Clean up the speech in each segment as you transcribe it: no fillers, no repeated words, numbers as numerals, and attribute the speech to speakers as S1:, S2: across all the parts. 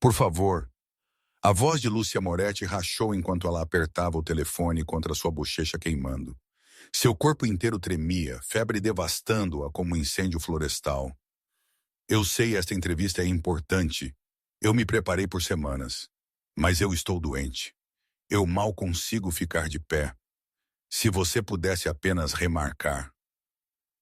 S1: Por favor. A voz de Lúcia Moretti rachou enquanto ela apertava o telefone contra sua bochecha queimando. Seu corpo inteiro tremia, febre devastando-a como um incêndio florestal. Eu sei, esta entrevista é importante. Eu me preparei por semanas. Mas eu estou doente. Eu mal consigo ficar de pé. Se você pudesse apenas remarcar.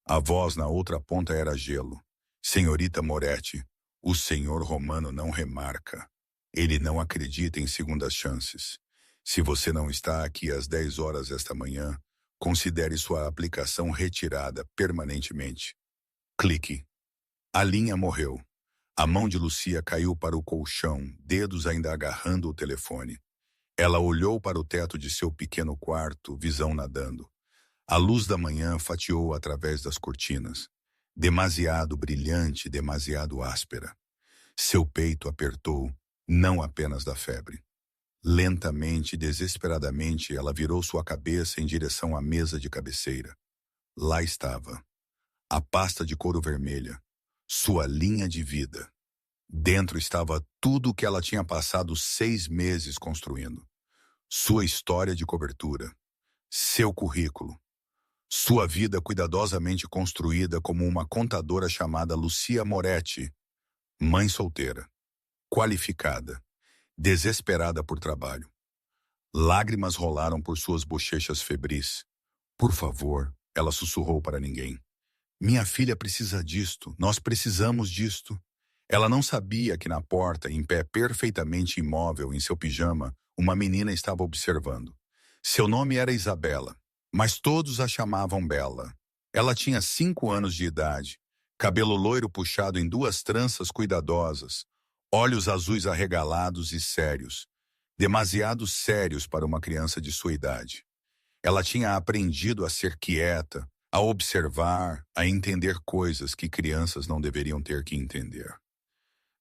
S1: A voz na outra ponta era gelo. Senhorita Moretti, o senhor Romano não remarca. Ele não acredita em segundas chances. Se você não está aqui às 10 horas esta manhã, considere sua aplicação retirada permanentemente. Clique. A linha morreu. A mão de Lucia caiu para o colchão, dedos ainda agarrando o telefone. Ela olhou para o teto de seu pequeno quarto, visão nadando. A luz da manhã fatiou através das cortinas. Demasiado brilhante, demasiado áspera. Seu peito apertou, não apenas da febre. Lentamente, desesperadamente, ela virou sua cabeça em direção à mesa de cabeceira. Lá estava. A pasta de couro vermelha. Sua linha de vida. Dentro estava tudo o que ela tinha passado 6 meses construindo. Sua história de cobertura. Seu currículo. Sua vida cuidadosamente construída como uma contadora chamada Lucia Moretti. Mãe solteira. Qualificada. Desesperada por trabalho. Lágrimas rolaram por suas bochechas febris. Por favor, ela sussurrou para ninguém. Minha filha precisa disto, nós precisamos disto. Ela não sabia que na porta, em pé perfeitamente imóvel em seu pijama, uma menina estava observando. Seu nome era Isabela, mas todos a chamavam Bela. Ela tinha 5 anos de idade, cabelo loiro puxado em 2 tranças cuidadosas, olhos azuis arregalados e sérios, demasiado sérios para uma criança de sua idade. Ela tinha aprendido a ser quieta, a observar, a entender coisas que crianças não deveriam ter que entender.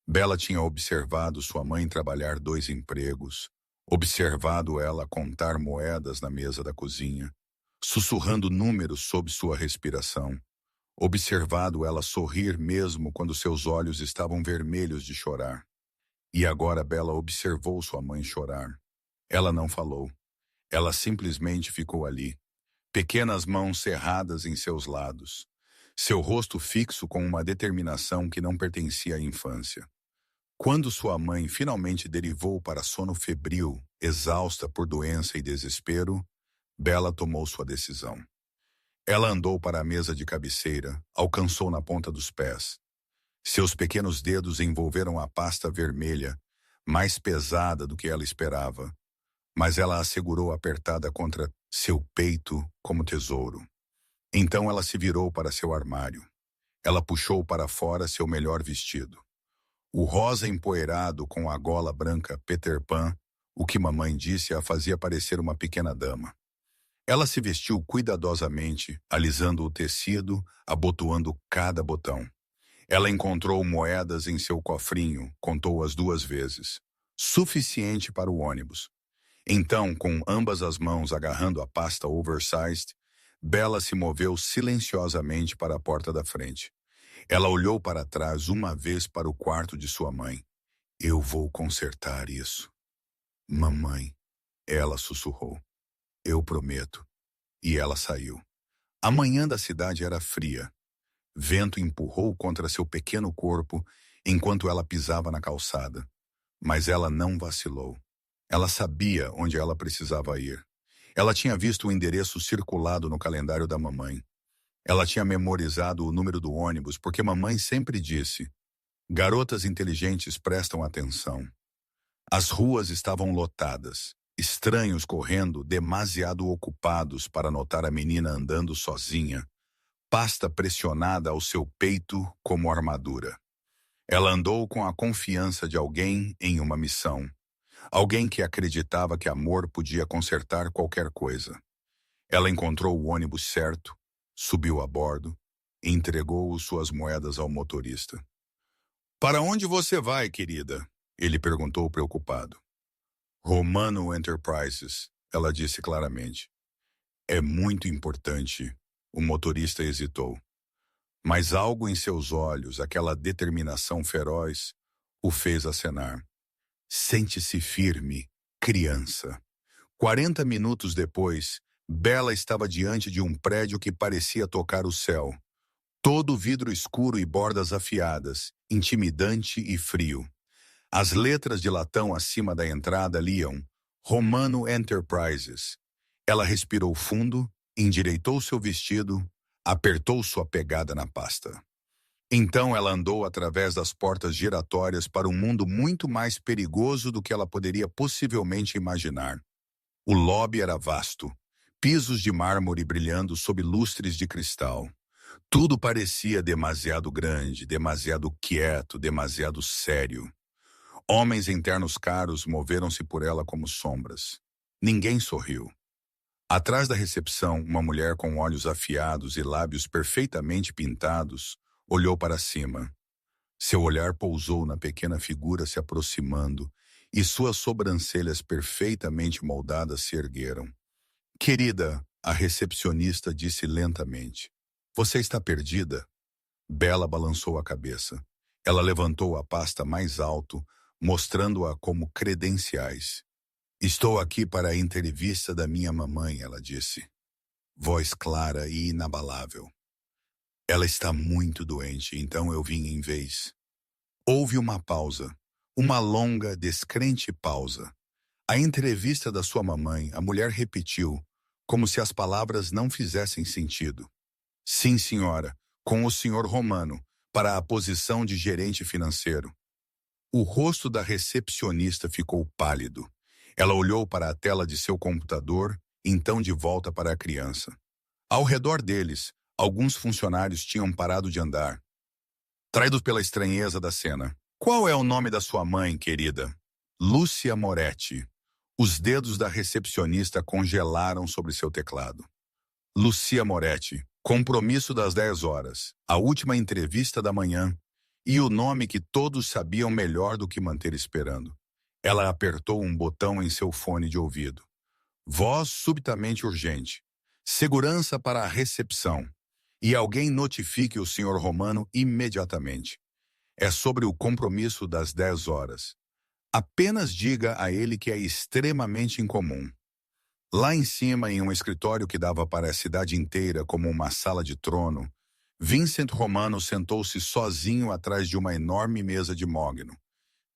S1: Bela tinha observado sua mãe trabalhar 2 empregos, observado ela contar moedas na mesa da cozinha, sussurrando números sob sua respiração, observado ela sorrir mesmo quando seus olhos estavam vermelhos de chorar. E agora Bela observou sua mãe chorar. Ela não falou. Ela simplesmente ficou ali, pequenas mãos cerradas em seus lados, seu rosto fixo com uma determinação que não pertencia à infância. Quando sua mãe finalmente derivou para sono febril, exausta por doença e desespero, Bela tomou sua decisão. Ela andou para a mesa de cabeceira, alcançou na ponta dos pés. Seus pequenos dedos envolveram a pasta vermelha, mais pesada do que ela esperava, mas ela a segurou apertada contra seu peito como tesouro. Então ela se virou para seu armário. Ela puxou para fora seu melhor vestido. O rosa empoeirado com a gola branca Peter Pan, o que mamãe disse a fazia parecer uma pequena dama. Ela se vestiu cuidadosamente, alisando o tecido, abotoando cada botão. Ela encontrou moedas em seu cofrinho, contou-as 2 vezes. Suficiente para o ônibus. Então, com ambas as mãos agarrando a pasta oversized, Bela se moveu silenciosamente para a porta da frente. Ela olhou para trás uma vez para o quarto de sua mãe. Eu vou consertar isso. Mamãe, ela sussurrou. Eu prometo. E ela saiu. A manhã da cidade era fria. Vento empurrou contra seu pequeno corpo enquanto ela pisava na calçada. Mas ela não vacilou. Ela sabia onde ela precisava ir. Ela tinha visto o endereço circulado no calendário da mamãe. Ela tinha memorizado o número do ônibus porque mamãe sempre disse: garotas inteligentes prestam atenção. As ruas estavam lotadas, estranhos correndo, demasiado ocupados para notar a menina andando sozinha, pasta pressionada ao seu peito como armadura. Ela andou com a confiança de alguém em uma missão. Alguém que acreditava que amor podia consertar qualquer coisa. Ela encontrou o ônibus certo, subiu a bordo e entregou suas moedas ao motorista. Para onde você vai, querida? Ele perguntou preocupado. Romano Enterprises, ela disse claramente. É muito importante. O motorista hesitou. Mas algo em seus olhos, aquela determinação feroz, o fez acenar. Sente-se firme, criança. 40 minutos depois, Bella estava diante de um prédio que parecia tocar o céu. Todo vidro escuro e bordas afiadas, intimidante e frio. As letras de latão acima da entrada liam Romano Enterprises. Ela respirou fundo, endireitou seu vestido, apertou sua pegada na pasta. Então ela andou através das portas giratórias para um mundo muito mais perigoso do que ela poderia possivelmente imaginar. O lobby era vasto, pisos de mármore brilhando sob lustres de cristal. Tudo parecia demasiado grande, demasiado quieto, demasiado sério. Homens em ternos caros moveram-se por ela como sombras. Ninguém sorriu. Atrás da recepção, uma mulher com olhos afiados e lábios perfeitamente pintados olhou para cima. Seu olhar pousou na pequena figura se aproximando e suas sobrancelhas perfeitamente moldadas se ergueram. Querida, a recepcionista disse lentamente. Você está perdida? Bella balançou a cabeça. Ela levantou a pasta mais alto, mostrando-a como credenciais. Estou aqui para a entrevista da minha mamãe, ela disse. Voz clara e inabalável. Ela está muito doente, então eu vim em vez. Houve uma pausa. Uma longa, descrente pausa. A entrevista da sua mamãe, a mulher repetiu, como se as palavras não fizessem sentido. Sim, senhora, com o senhor Romano, para a posição de gerente financeiro. O rosto da recepcionista ficou pálido. Ela olhou para a tela de seu computador, então de volta para a criança. Ao redor deles, alguns funcionários tinham parado de andar, traídos pela estranheza da cena. Qual é o nome da sua mãe, querida? Lúcia Moretti. Os dedos da recepcionista congelaram sobre seu teclado. Lúcia Moretti. Compromisso das 10 horas. A última entrevista da manhã. E o nome que todos sabiam melhor do que manter esperando. Ela apertou um botão em seu fone de ouvido. Voz subitamente urgente. Segurança para a recepção. E alguém notifique o senhor Romano imediatamente. É sobre o compromisso das 10 horas. Apenas diga a ele que é extremamente incomum. Lá em cima, em um escritório que dava para a cidade inteira como uma sala de trono, Vincent Romano sentou-se sozinho atrás de uma enorme mesa de mogno.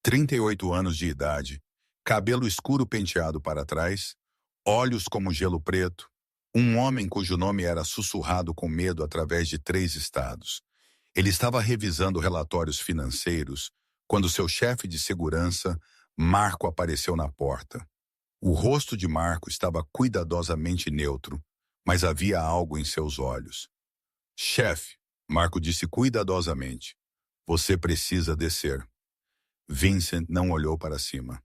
S1: 38 anos de idade, cabelo escuro penteado para trás, olhos como gelo preto, um homem cujo nome era sussurrado com medo através de 3 estados. Ele estava revisando relatórios financeiros quando seu chefe de segurança, Marco, apareceu na porta. O rosto de Marco estava cuidadosamente neutro, mas havia algo em seus olhos. Chefe, Marco disse cuidadosamente, você precisa descer. Vincent não olhou para cima.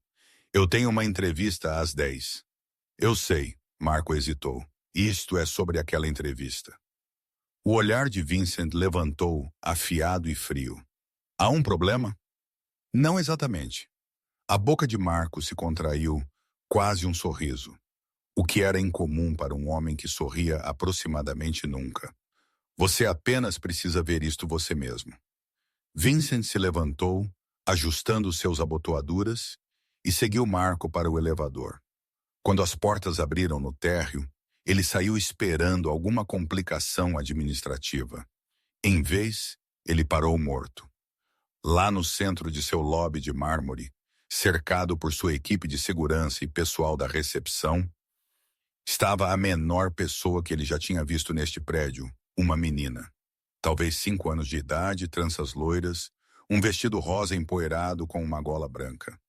S1: Eu tenho uma entrevista às 10. Eu sei, Marco hesitou. Isto é sobre aquela entrevista. O olhar de Vincent levantou, afiado e frio. Há um problema? Não exatamente. A boca de Marco se contraiu, quase um sorriso, o que era incomum para um homem que sorria aproximadamente nunca. Você apenas precisa ver isto você mesmo. Vincent se levantou, ajustando seus abotoaduras, e seguiu Marco para o elevador. Quando as portas abriram no térreo, ele saiu esperando alguma complicação administrativa. Em vez, ele parou morto. Lá no centro de seu lobby de mármore, cercado por sua equipe de segurança e pessoal da recepção, estava a menor pessoa que ele já tinha visto neste prédio, uma menina. Talvez 5 anos de idade, tranças loiras, um vestido rosa empoeirado com uma gola branca.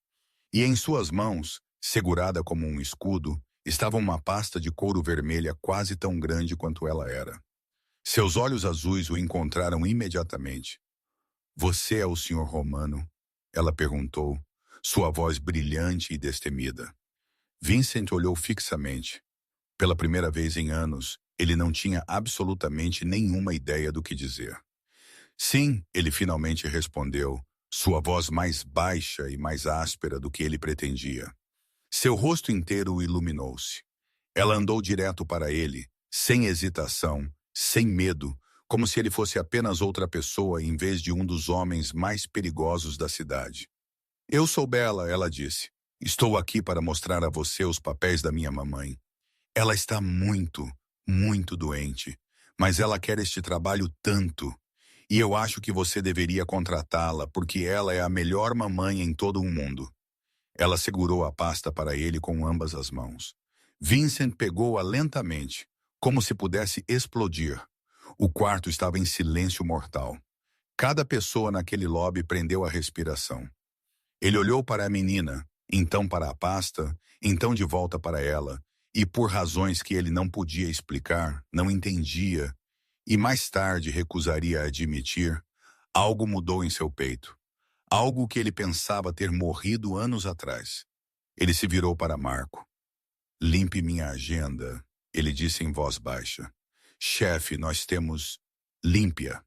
S1: E em suas mãos, segurada como um escudo, estava uma pasta de couro vermelha quase tão grande quanto ela era. Seus olhos azuis o encontraram imediatamente. Você é o senhor Romano? Ela perguntou, sua voz brilhante e destemida. Vincent olhou fixamente. Pela primeira vez em anos, ele não tinha absolutamente nenhuma ideia do que dizer. Sim, ele finalmente respondeu, sua voz mais baixa e mais áspera do que ele pretendia. Seu rosto inteiro iluminou-se. Ela andou direto para ele, sem hesitação, sem medo, como se ele fosse apenas outra pessoa em vez de um dos homens mais perigosos da cidade. Eu sou Bella, ela disse. Estou aqui para mostrar a você os papéis da minha mamãe. Ela está muito, muito doente, mas ela quer este trabalho tanto. E eu acho que você deveria contratá-la porque ela é a melhor mamãe em todo o mundo. Ela segurou a pasta para ele com ambas as mãos. Vincent pegou-a lentamente, como se pudesse explodir. O quarto estava em silêncio mortal. Cada pessoa naquele lobby prendeu a respiração. Ele olhou para a menina, então para a pasta, então de volta para ela, e por razões que ele não podia explicar, não entendia, e mais tarde recusaria admitir, algo mudou em seu peito. Algo que ele pensava ter morrido anos atrás. Ele se virou para Marco. Limpe minha agenda, ele disse em voz baixa. Chefe, nós temos... Limpe-a.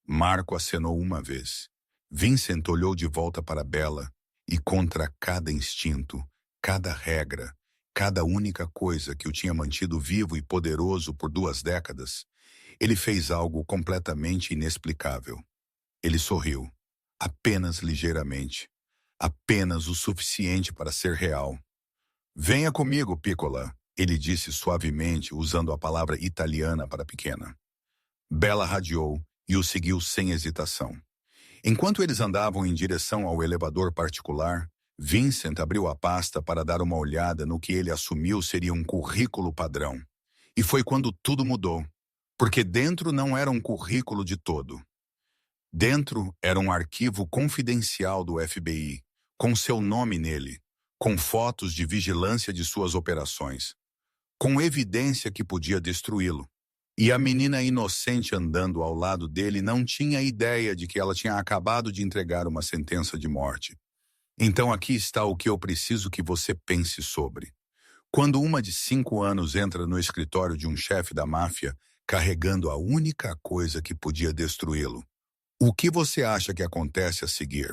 S1: Marco acenou uma vez. Vincent olhou de volta para Bella e contra cada instinto, cada regra, cada única coisa que o tinha mantido vivo e poderoso por 2 décadas, ele fez algo completamente inexplicável. Ele sorriu. Apenas ligeiramente. Apenas o suficiente para ser real. Venha comigo, Piccola, ele disse suavemente, usando a palavra italiana para pequena. Bella radiou e o seguiu sem hesitação. Enquanto eles andavam em direção ao elevador particular, Vincent abriu a pasta para dar uma olhada no que ele assumiu seria um currículo padrão. E foi quando tudo mudou, porque dentro não era um currículo de todo. Dentro era um arquivo confidencial do FBI, com seu nome nele, com fotos de vigilância de suas operações, com evidência que podia destruí-lo. E a menina inocente andando ao lado dele não tinha ideia de que ela tinha acabado de entregar uma sentença de morte. Então aqui está o que eu preciso que você pense sobre. Quando uma de 5 anos entra no escritório de um chefe da máfia, carregando a única coisa que podia destruí-lo, o que você acha que acontece a seguir?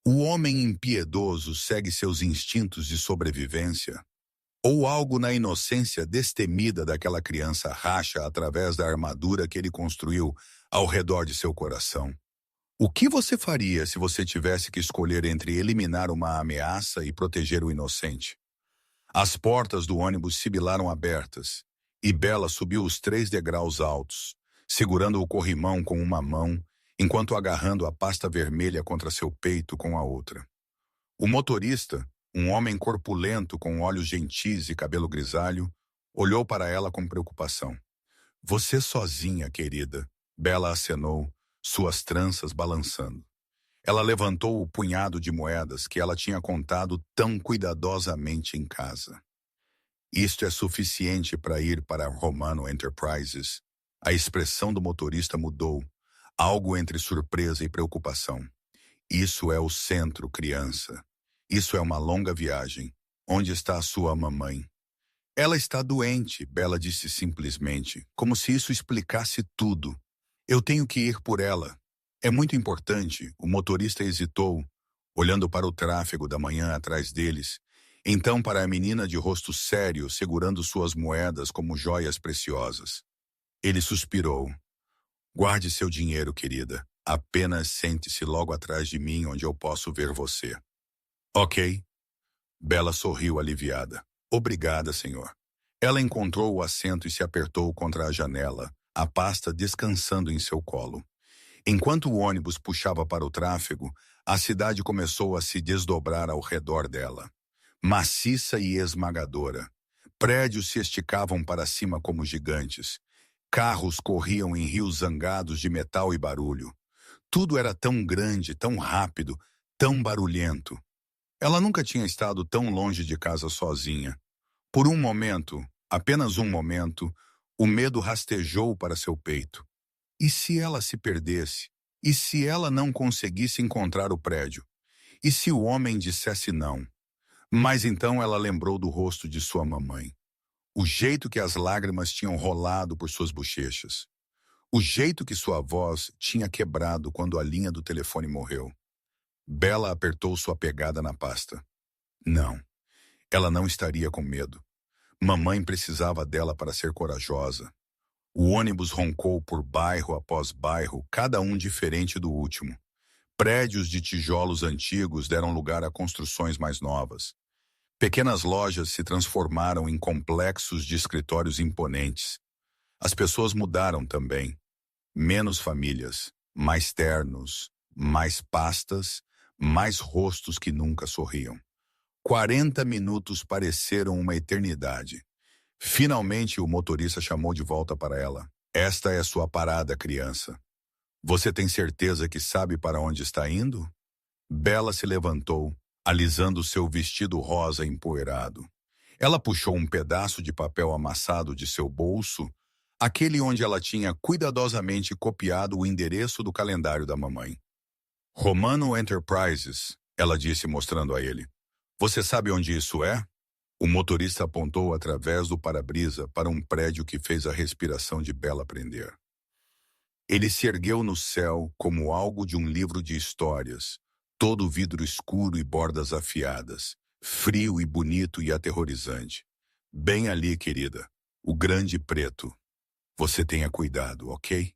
S1: O homem impiedoso segue seus instintos de sobrevivência? Ou algo na inocência destemida daquela criança racha através da armadura que ele construiu ao redor de seu coração? O que você faria se você tivesse que escolher entre eliminar uma ameaça e proteger o inocente? As portas do ônibus sibilaram abertas, e Bella subiu os 3 degraus altos, segurando o corrimão com uma mão, enquanto agarrando a pasta vermelha contra seu peito com a outra. O motorista, um homem corpulento com olhos gentis e cabelo grisalho, olhou para ela com preocupação. Você sozinha, querida, Bella acenou, suas tranças balançando. Ela levantou o punhado de moedas que ela tinha contado tão cuidadosamente em casa. Isto é suficiente para ir para Romano Enterprises. A expressão do motorista mudou, algo entre surpresa e preocupação. Isso é o centro, criança. Isso é uma longa viagem. Onde está a sua mamãe? Ela está doente, Bella disse simplesmente, como se isso explicasse tudo. Eu tenho que ir por ela. É muito importante. O motorista hesitou, olhando para o tráfego da manhã atrás deles, então para a menina de rosto sério segurando suas moedas como joias preciosas. Ele suspirou. Guarde seu dinheiro, querida. Apenas sente-se logo atrás de mim onde eu posso ver você. Ok. Bella sorriu aliviada. Obrigada, senhor. Ela encontrou o assento e se apertou contra a janela, a pasta descansando em seu colo. Enquanto o ônibus puxava para o tráfego, a cidade começou a se desdobrar ao redor dela. Maciça e esmagadora. Prédios se esticavam para cima como gigantes. Carros corriam em rios zangados de metal e barulho. Tudo era tão grande, tão rápido, tão barulhento. Ela nunca tinha estado tão longe de casa sozinha. Por um momento, apenas um momento, o medo rastejou para seu peito. E se ela se perdesse? E se ela não conseguisse encontrar o prédio? E se o homem dissesse não? Mas então ela lembrou do rosto de sua mamãe. O jeito que as lágrimas tinham rolado por suas bochechas. O jeito que sua voz tinha quebrado quando a linha do telefone morreu. Bella apertou sua pegada na pasta. Não, ela não estaria com medo. Mamãe precisava dela para ser corajosa. O ônibus roncou por bairro após bairro, cada um diferente do último. Prédios de tijolos antigos deram lugar a construções mais novas. Pequenas lojas se transformaram em complexos de escritórios imponentes. As pessoas mudaram também. Menos famílias, mais ternos, mais pastas, mais rostos que nunca sorriam. 40 minutos pareceram uma eternidade. Finalmente o motorista chamou de volta para ela. Esta é sua parada, criança. Você tem certeza que sabe para onde está indo? Bella se levantou, alisando seu vestido rosa empoeirado. Ela puxou um pedaço de papel amassado de seu bolso, aquele onde ela tinha cuidadosamente copiado o endereço do calendário da mamãe. Romano Enterprises, ela disse mostrando a ele. Você sabe onde isso é? O motorista apontou através do para-brisa para um prédio que fez a respiração de Bella prender. Ele se ergueu no céu como algo de um livro de histórias, todo vidro escuro e bordas afiadas, frio e bonito e aterrorizante. Bem ali, querida, o grande preto. Você tenha cuidado, ok?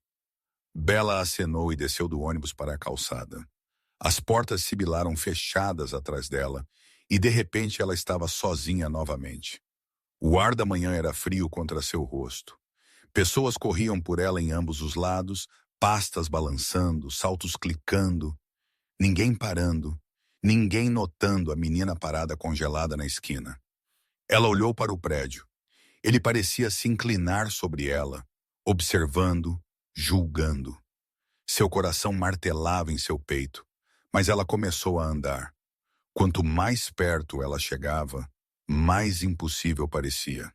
S1: Bella acenou e desceu do ônibus para a calçada. As portas sibilaram fechadas atrás dela e de repente ela estava sozinha novamente. O ar da manhã era frio contra seu rosto. Pessoas corriam por ela em ambos os lados, pastas balançando, saltos clicando. Ninguém parando, ninguém notando a menina parada congelada na esquina. Ela olhou para o prédio. Ele parecia se inclinar sobre ela, observando, julgando. Seu coração martelava em seu peito, mas ela começou a andar. Quanto mais perto ela chegava, mais impossível parecia.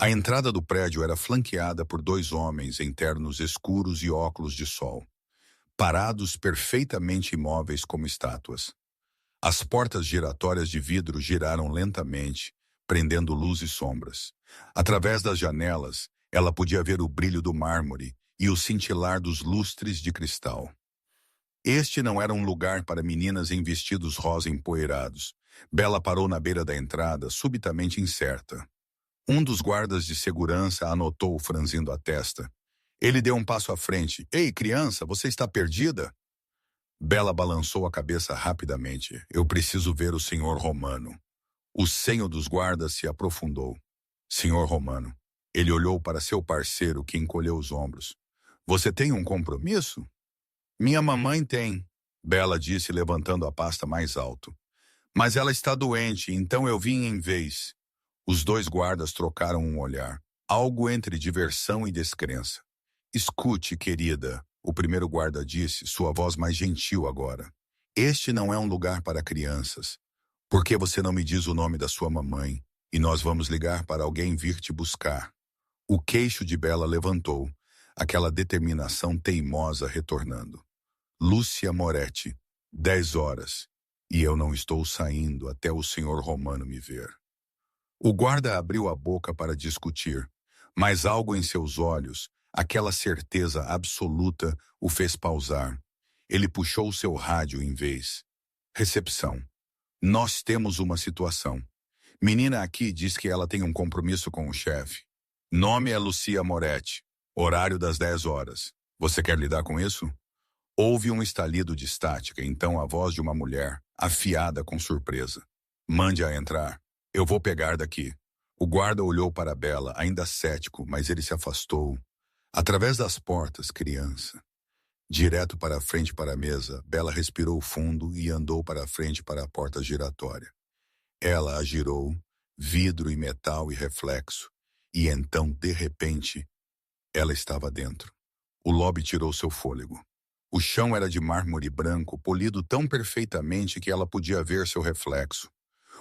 S1: A entrada do prédio era flanqueada por dois homens em ternos escuros e óculos de sol, parados perfeitamente imóveis como estátuas. As portas giratórias de vidro giraram lentamente, prendendo luz e sombras. Através das janelas, ela podia ver o brilho do mármore e o cintilar dos lustres de cristal. Este não era um lugar para meninas em vestidos rosa empoeirados. Bella parou na beira da entrada, subitamente incerta. Um dos guardas de segurança a anotou franzindo a testa. Ele deu um passo à frente. Ei, criança, você está perdida? Bella balançou a cabeça rapidamente. Eu preciso ver o senhor Romano. O senho dos guardas se aprofundou. Senhor Romano. Ele olhou para seu parceiro, que encolheu os ombros. Você tem um compromisso? Minha mamãe tem, Bella disse, levantando a pasta mais alto. Mas ela está doente, então eu vim em vez. Os dois guardas trocaram um olhar, algo entre diversão e descrença. Escute, querida, o primeiro guarda disse, sua voz mais gentil agora. Este não é um lugar para crianças. Por que você não me diz o nome da sua mamãe? E nós vamos ligar para alguém vir te buscar. O queixo de Bella levantou, aquela determinação teimosa retornando. Lúcia Moretti, 10 horas, e eu não estou saindo até o senhor Romano me ver. O guarda abriu a boca para discutir, mas algo em seus olhos, aquela certeza absoluta, o fez pausar. Ele puxou seu rádio em vez. Recepção. Nós temos uma situação. Menina aqui diz que ela tem um compromisso com o chefe. Nome é Lúcia Moretti. Horário das 10 horas. Você quer lidar com isso? Houve um estalido de estática, então a voz de uma mulher, afiada com surpresa. Mande-a entrar. Eu vou pegar daqui. O guarda olhou para Bella, ainda cético, mas ele se afastou. Através das portas, criança. Direto para a frente para a mesa, Bella respirou fundo e andou para a frente para a porta giratória. Ela a girou, vidro e metal e reflexo, e então, de repente, ela estava dentro. O lobby tirou seu fôlego. O chão era de mármore branco, polido tão perfeitamente que ela podia ver seu reflexo.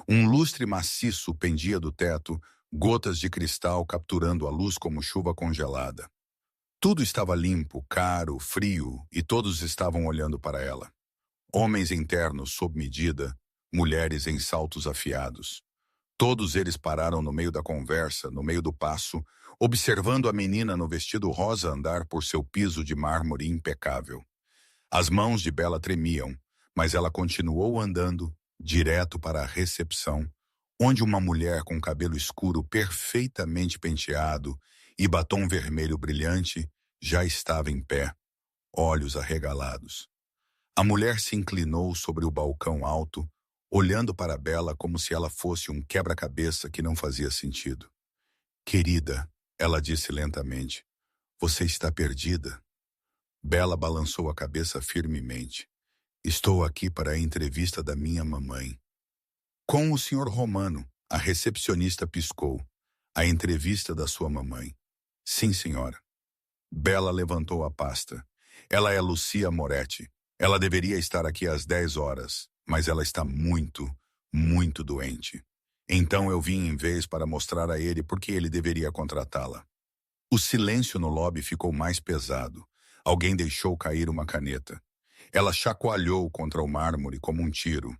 S1: Um lustre maciço pendia do teto, gotas de cristal capturando a luz como chuva congelada. Tudo estava limpo, caro, frio, e todos estavam olhando para ela. Homens em ternos sob medida, mulheres em saltos afiados. Todos eles pararam no meio da conversa, no meio do passo, observando a menina no vestido rosa andar por seu piso de mármore impecável. As mãos de Bella tremiam, mas ela continuou andando, direto para a recepção, onde uma mulher com cabelo escuro perfeitamente penteado e batom vermelho brilhante já estava em pé, olhos arregalados. A mulher se inclinou sobre o balcão alto, olhando para Bela como se ela fosse um quebra-cabeça que não fazia sentido. Querida, ela disse lentamente, você está perdida? Bela balançou a cabeça firmemente. Estou aqui para a entrevista da minha mamãe. Com o senhor Romano, a recepcionista piscou. A entrevista da sua mamãe. Sim, senhora. Bela levantou a pasta. Ela é Lucia Moretti. Ela deveria estar aqui às 10 horas, mas ela está muito, muito doente. Então eu vim em vez para mostrar a ele por que ele deveria contratá-la. O silêncio no lobby ficou mais pesado. Alguém deixou cair uma caneta. Ela chacoalhou contra o mármore como um tiro.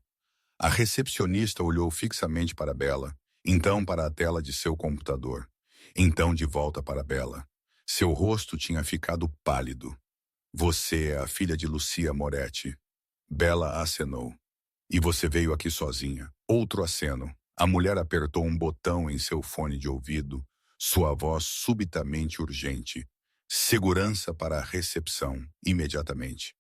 S1: A recepcionista olhou fixamente para Bela, então para a tela de seu computador, então de volta para Bela. Seu rosto tinha ficado pálido. Você é a filha de Lucia Moretti. Bela acenou. E você veio aqui sozinha. Outro aceno. A mulher apertou um botão em seu fone de ouvido, sua voz subitamente urgente. Segurança para a recepção, imediatamente.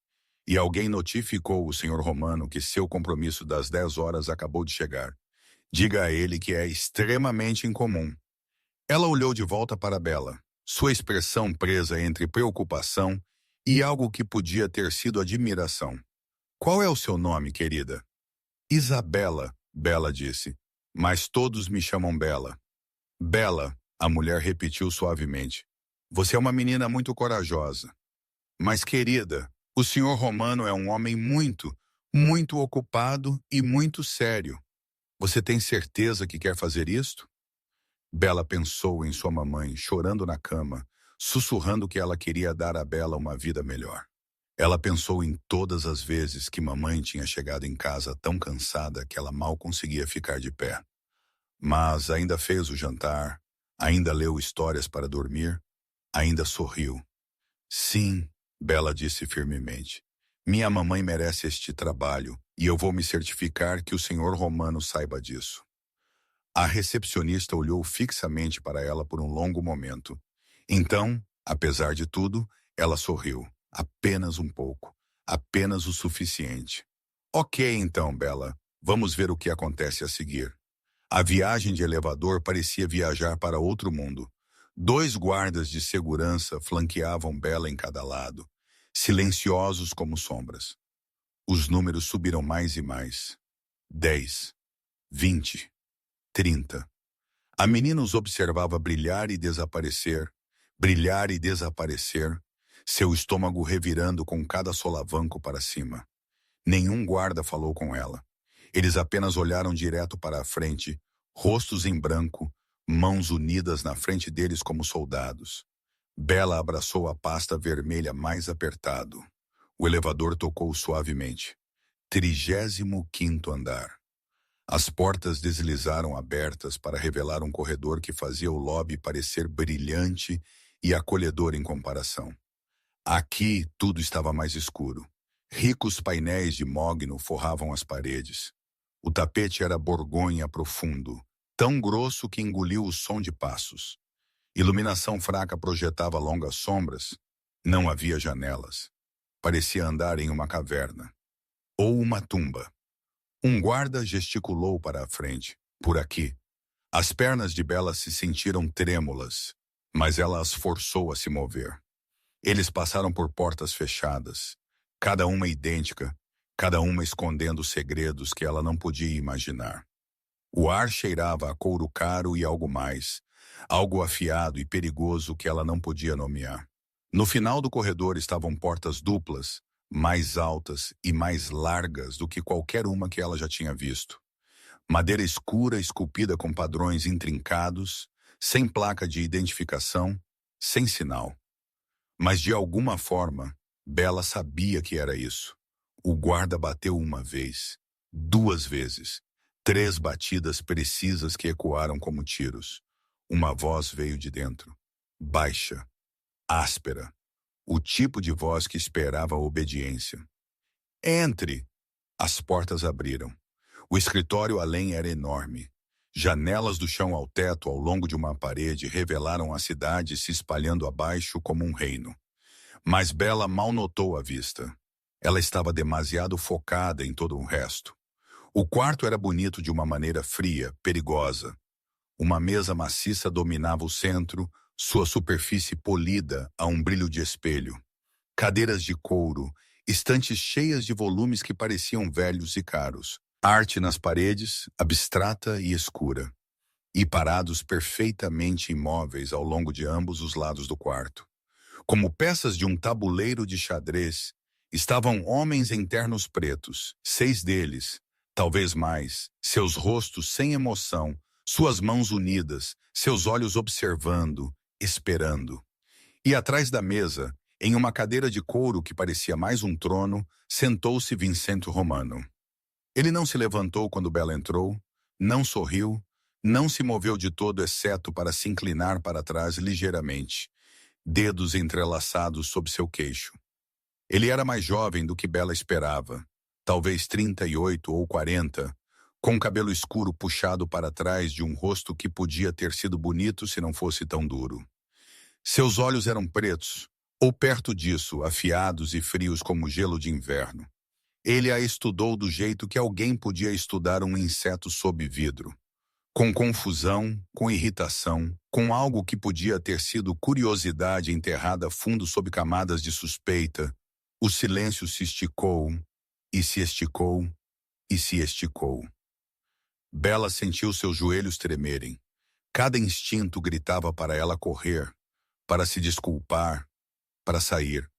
S1: E alguém notificou o senhor Romano que seu compromisso das 10 horas acabou de chegar. Diga a ele que é extremamente incomum. Ela olhou de volta para Bela, sua expressão presa entre preocupação e algo que podia ter sido admiração. Qual é o seu nome, querida? Isabela, Bela disse. Mas todos me chamam Bela. Bela, a mulher repetiu suavemente. Você é uma menina muito corajosa. Mas, querida, o senhor Romano é um homem muito, muito ocupado e muito sério. Você tem certeza que quer fazer isto? Bela pensou em sua mamãe, chorando na cama, sussurrando que ela queria dar a Bela uma vida melhor. Ela pensou em todas as vezes que mamãe tinha chegado em casa tão cansada que ela mal conseguia ficar de pé. Mas ainda fez o jantar, ainda leu histórias para dormir, ainda sorriu. Sim, Bela disse firmemente. Minha mamãe merece este trabalho e eu vou me certificar que o senhor Romano saiba disso. A recepcionista olhou fixamente para ela por um longo momento. Então, apesar de tudo, ela sorriu. Apenas um pouco. Apenas o suficiente. Ok, então, Bela. Vamos ver o que acontece a seguir. A viagem de elevador parecia viajar para outro mundo. 2 guardas de segurança flanqueavam Bela em cada lado, silenciosos como sombras. Os números subiram mais e mais. 10, 20, 30. A menina os observava brilhar e desaparecer, seu estômago revirando com cada solavanco para cima. Nenhum guarda falou com ela. Eles apenas olharam direto para a frente, rostos em branco, mãos unidas na frente deles como soldados. Bela abraçou a pasta vermelha mais apertado. O elevador tocou suavemente. 35º andar. As portas deslizaram abertas para revelar um corredor que fazia o lobby parecer brilhante e acolhedor em comparação. Aqui tudo estava mais escuro. Ricos painéis de mogno forravam as paredes. O tapete era borgonha profundo, tão grosso que engoliu o som de passos. Iluminação fraca projetava longas sombras. Não havia janelas. Parecia andar em uma caverna. Ou uma tumba. Um guarda gesticulou para a frente. Por aqui. As pernas de Bela se sentiram trêmulas, mas ela as forçou a se mover. Eles passaram por portas fechadas, cada uma idêntica, cada uma escondendo segredos que ela não podia imaginar. O ar cheirava a couro caro e algo mais, algo afiado e perigoso que ela não podia nomear. No final do corredor estavam portas duplas, mais altas e mais largas do que qualquer uma que ela já tinha visto. Madeira escura esculpida com padrões intrincados, sem placa de identificação, sem sinal. Mas de alguma forma, Bela sabia que era isso. O guarda bateu uma vez, 2 vezes, 3 batidas precisas que ecoaram como tiros. Uma voz veio de dentro, baixa, áspera, o tipo de voz que esperava a obediência. Entre! As portas abriram. O escritório além era enorme. Janelas do chão ao teto ao longo de uma parede revelaram a cidade se espalhando abaixo como um reino. Mas Bela mal notou a vista. Ela estava demasiado focada em todo o resto. O quarto era bonito de uma maneira fria, perigosa. Uma mesa maciça dominava o centro, sua superfície polida a um brilho de espelho. Cadeiras de couro, estantes cheias de volumes que pareciam velhos e caros. Arte nas paredes, abstrata e escura. E parados perfeitamente imóveis ao longo de ambos os lados do quarto. Como peças de um tabuleiro de xadrez, estavam homens em ternos pretos, 6 deles, talvez mais, seus rostos sem emoção, suas mãos unidas, seus olhos observando, esperando. E atrás da mesa, em uma cadeira de couro que parecia mais um trono, sentou-se Vincente Romano. Ele não se levantou quando Bela entrou, não sorriu, não se moveu de todo exceto para se inclinar para trás ligeiramente, dedos entrelaçados sob seu queixo. Ele era mais jovem do que Bela esperava, talvez 38 ou 40, com cabelo escuro puxado para trás de um rosto que podia ter sido bonito se não fosse tão duro. Seus olhos eram pretos, ou perto disso, afiados e frios como gelo de inverno. Ele a estudou do jeito que alguém podia estudar um inseto sob vidro. Com confusão, com irritação, com algo que podia ter sido curiosidade enterrada fundo sob camadas de suspeita, o silêncio se esticou, e se esticou, e se esticou. Bela sentiu seus joelhos tremerem. Cada instinto gritava para ela correr, para se desculpar, para sair.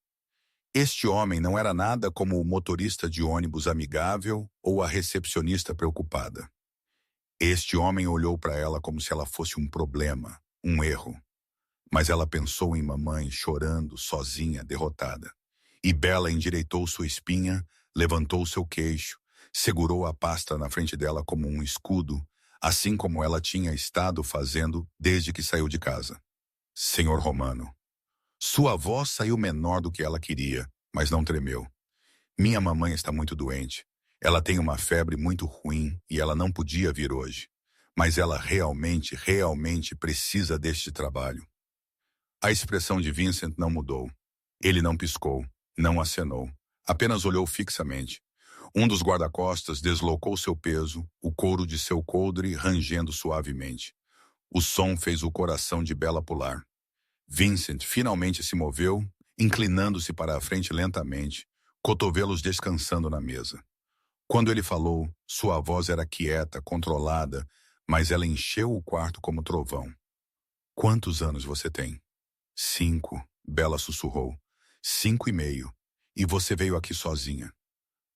S1: Este homem não era nada como o motorista de ônibus amigável ou a recepcionista preocupada. Este homem olhou para ela como se ela fosse um problema, um erro. Mas ela pensou em mamãe chorando, sozinha, derrotada. E Bela endireitou sua espinha, levantou seu queixo, segurou a pasta na frente dela como um escudo, assim como ela tinha estado fazendo desde que saiu de casa. Senhor Romano. Sua voz saiu menor do que ela queria, mas não tremeu. Minha mamãe está muito doente. Ela tem uma febre muito ruim e ela não podia vir hoje. Mas ela realmente precisa deste trabalho. A expressão de Vincent não mudou. Ele não piscou, não acenou. Apenas olhou fixamente. Um dos guarda-costas deslocou seu peso, o couro de seu coldre rangendo suavemente. O som fez o coração de Bela pular. Vincent finalmente se moveu, inclinando-se para a frente lentamente, cotovelos descansando na mesa. Quando ele falou, sua voz era quieta, controlada, mas ela encheu o quarto como trovão. Quantos anos você tem? 5, Bela sussurrou. 5,5. E você veio aqui sozinha.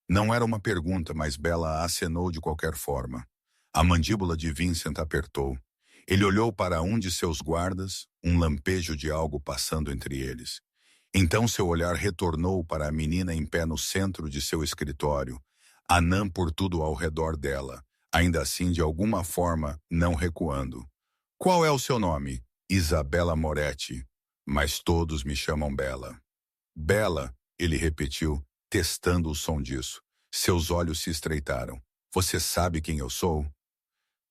S1: Não era uma pergunta, mas Bela acenou de qualquer forma. A mandíbula de Vincent apertou. Ele olhou para um de seus guardas, um lampejo de algo passando entre eles. Então seu olhar retornou para a menina em pé no centro de seu escritório, anã por tudo ao redor dela, ainda assim de alguma forma não recuando. Qual é o seu nome? Isabela Moretti. Mas todos me chamam Bela. Bela, ele repetiu, testando o som disso. Seus olhos se estreitaram. Você sabe quem eu sou?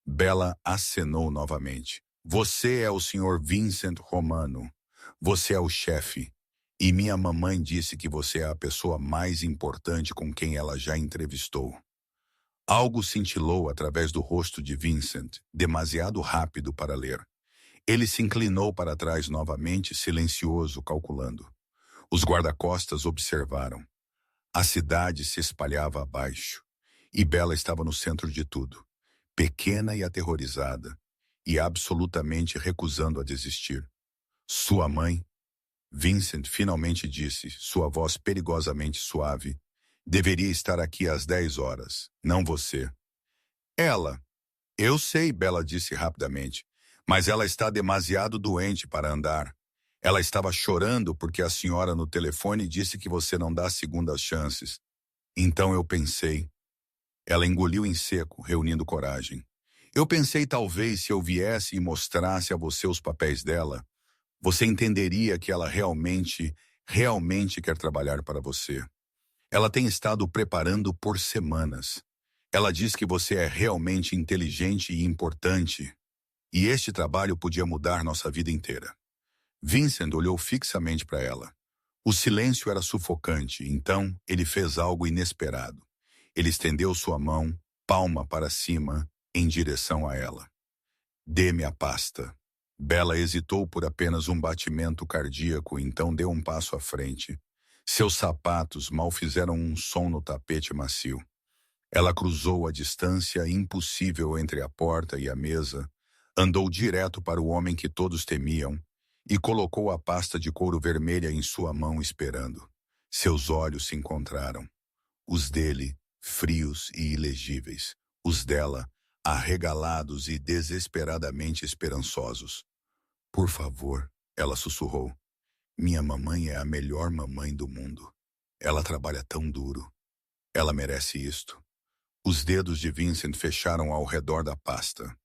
S1: Bela acenou novamente. Você é o Sr. Vincent Romano. Você é o chefe. E minha mamãe disse que você é a pessoa mais importante com quem ela já entrevistou. Algo cintilou através do rosto de Vincent, demasiado rápido para ler. Ele se inclinou para trás novamente, silencioso, calculando. Os guarda-costas observaram. A cidade se espalhava abaixo, e Bela estava no centro de tudo, pequena e aterrorizada, e absolutamente recusando a desistir. Sua mãe, Vincent finalmente disse, sua voz perigosamente suave, deveria estar aqui às 10 horas, não você. Ela. Eu sei, Bela disse rapidamente, mas ela está demasiado doente para andar. Ela estava chorando porque a senhora no telefone disse que você não dá segundas chances. Então eu pensei. Ela engoliu em seco, reunindo coragem. Eu pensei talvez se eu viesse e mostrasse a você os papéis dela, você entenderia que ela realmente quer trabalhar para você. Ela tem estado preparando por semanas. Ela diz que você é realmente inteligente e importante. E este trabalho podia mudar nossa vida inteira. Vincent olhou fixamente para ela. O silêncio era sufocante, então ele fez algo inesperado. Ele estendeu sua mão, palma para cima, em direção a ela. Dê-me a pasta. Bella hesitou por apenas um batimento cardíaco, então deu um passo à frente. Seus sapatos mal fizeram um som no tapete macio. Ela cruzou a distância impossível entre a porta e a mesa, andou direto para o homem que todos temiam e colocou a pasta de couro vermelha em sua mão esperando. Seus olhos se encontraram. Os dele, frios e ilegíveis. Os dela, arregalados e desesperadamente esperançosos. Por favor, ela sussurrou. Minha mamãe é a melhor mamãe do mundo. Ela trabalha tão duro. Ela merece isto. Os dedos de Vincent fecharam ao redor da pasta.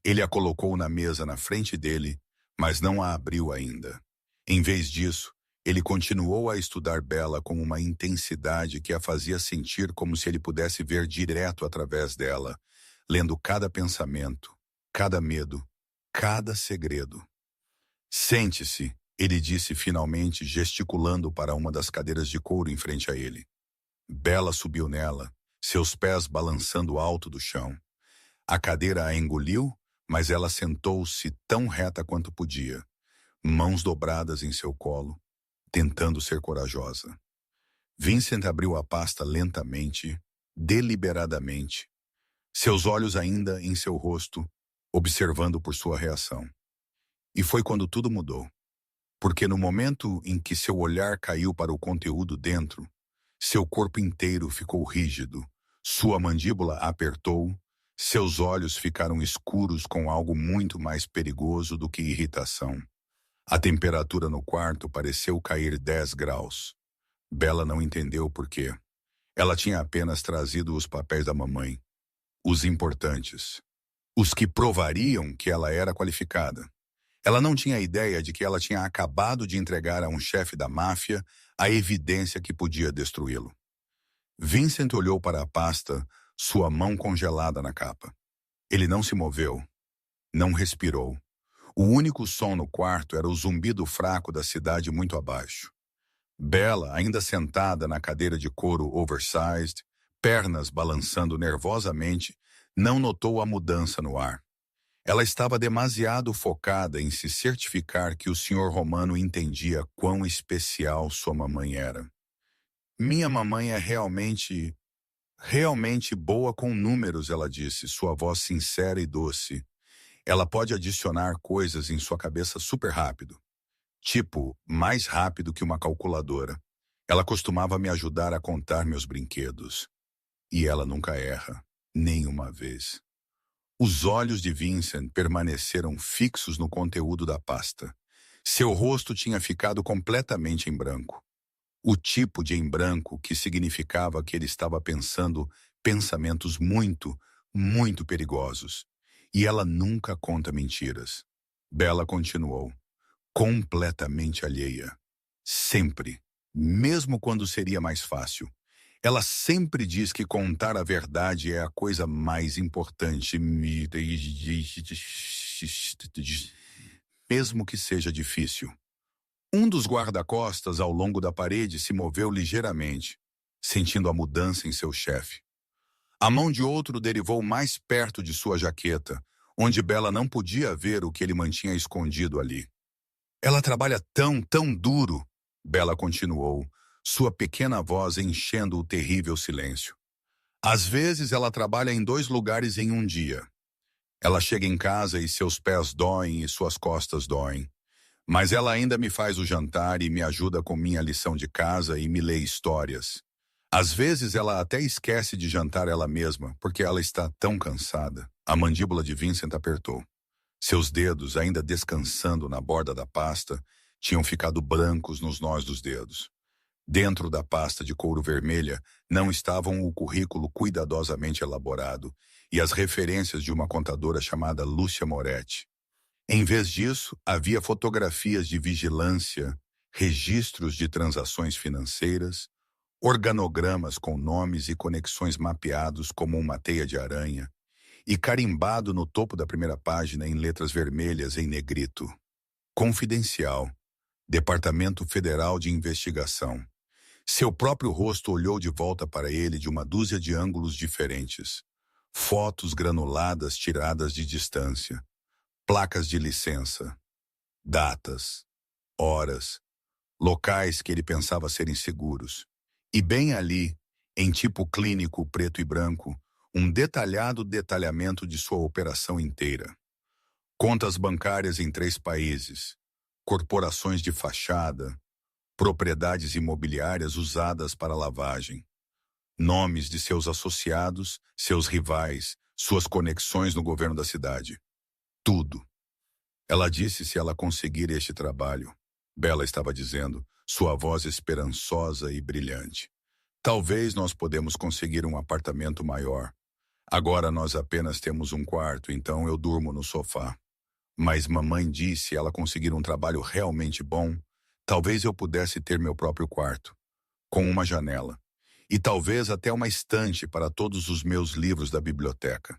S1: Ele a colocou na mesa na frente dele, mas não a abriu ainda. Em vez disso, ele continuou a estudar Bella com uma intensidade que a fazia sentir como se ele pudesse ver direto através dela, lendo cada pensamento, cada medo, cada segredo. Sente-se, ele disse finalmente, gesticulando para uma das cadeiras de couro em frente a ele. Bella subiu nela, seus pés balançando alto do chão. A cadeira a engoliu, mas ela sentou-se tão reta quanto podia, mãos dobradas em seu colo, tentando ser corajosa. Vincent abriu a pasta lentamente, deliberadamente, seus olhos ainda em seu rosto, observando por sua reação. E foi quando tudo mudou. Porque no momento em que seu olhar caiu para o conteúdo dentro, seu corpo inteiro ficou rígido, sua mandíbula apertou, seus olhos ficaram escuros com algo muito mais perigoso do que irritação. A temperatura no quarto pareceu cair 10 graus. Bella não entendeu por quê. Ela tinha apenas trazido os papéis da mamãe, os importantes, os que provariam que ela era qualificada. Ela não tinha ideia de que ela tinha acabado de entregar a um chefe da máfia a evidência que podia destruí-lo. Vincent olhou para a pasta, sua mão congelada na capa. Ele não se moveu, não respirou. O único som no quarto era o zumbido fraco da cidade muito abaixo. Bella, ainda sentada na cadeira de couro oversized, pernas balançando nervosamente, não notou a mudança no ar. Ela estava demasiado focada em se certificar que o senhor Romano entendia quão especial sua mamãe era. Minha mamãe é realmente boa com números, ela disse, sua voz sincera e doce. Ela pode adicionar coisas em sua cabeça super rápido. Tipo, mais rápido que uma calculadora. Ela costumava me ajudar a contar meus brinquedos. E ela nunca erra, nenhuma vez. Os olhos de Vincent permaneceram fixos no conteúdo da pasta. Seu rosto tinha ficado completamente em branco. O tipo de em branco que significava que ele estava pensando pensamentos muito, muito perigosos. E ela nunca conta mentiras. Bella continuou, completamente alheia. Sempre, mesmo quando seria mais fácil. Ela sempre diz que contar a verdade é a coisa mais importante, mesmo que seja difícil. Um dos guarda-costas ao longo da parede se moveu ligeiramente, sentindo a mudança em seu chefe. A mão de outro derivou mais perto de sua jaqueta, onde Bella não podia ver o que ele mantinha escondido ali. Ela trabalha tão duro, Bella continuou, sua pequena voz enchendo o terrível silêncio. Às vezes ela trabalha em 2 lugares em um dia. Ela chega em casa e seus pés doem e suas costas doem. Mas ela ainda me faz o jantar e me ajuda com minha lição de casa e me lê histórias. Às vezes ela até esquece de jantar ela mesma, porque ela está tão cansada. A mandíbula de Vincent apertou. Seus dedos, ainda descansando na borda da pasta, tinham ficado brancos nos nós dos dedos. Dentro da pasta de couro vermelha não estavam o currículo cuidadosamente elaborado e as referências de uma contadora chamada Lúcia Moretti. Em vez disso, havia fotografias de vigilância, registros de transações financeiras, organogramas com nomes e conexões mapeados como uma teia de aranha, e carimbado no topo da primeira página em letras vermelhas em negrito. Confidencial. Departamento Federal de Investigação. Seu próprio rosto olhou de volta para ele de uma dúzia de ângulos diferentes. Fotos granuladas tiradas de distância. Placas de licença. Datas. Horas. Locais que ele pensava serem seguros. E bem ali, em tipo clínico preto e branco, um detalhado detalhamento de sua operação inteira. Contas bancárias em 3 países, corporações de fachada, propriedades imobiliárias usadas para lavagem, nomes de seus associados, seus rivais, suas conexões no governo da cidade. Tudo. Ela disse se ela conseguir este trabalho. Bella estava dizendo, sua voz esperançosa e brilhante. Talvez nós podemos conseguir um apartamento maior. Agora nós apenas temos um quarto, então eu durmo no sofá. Mas mamãe disse se ela conseguir um trabalho realmente bom, talvez eu pudesse ter meu próprio quarto, com uma janela, e talvez até uma estante para todos os meus livros da biblioteca.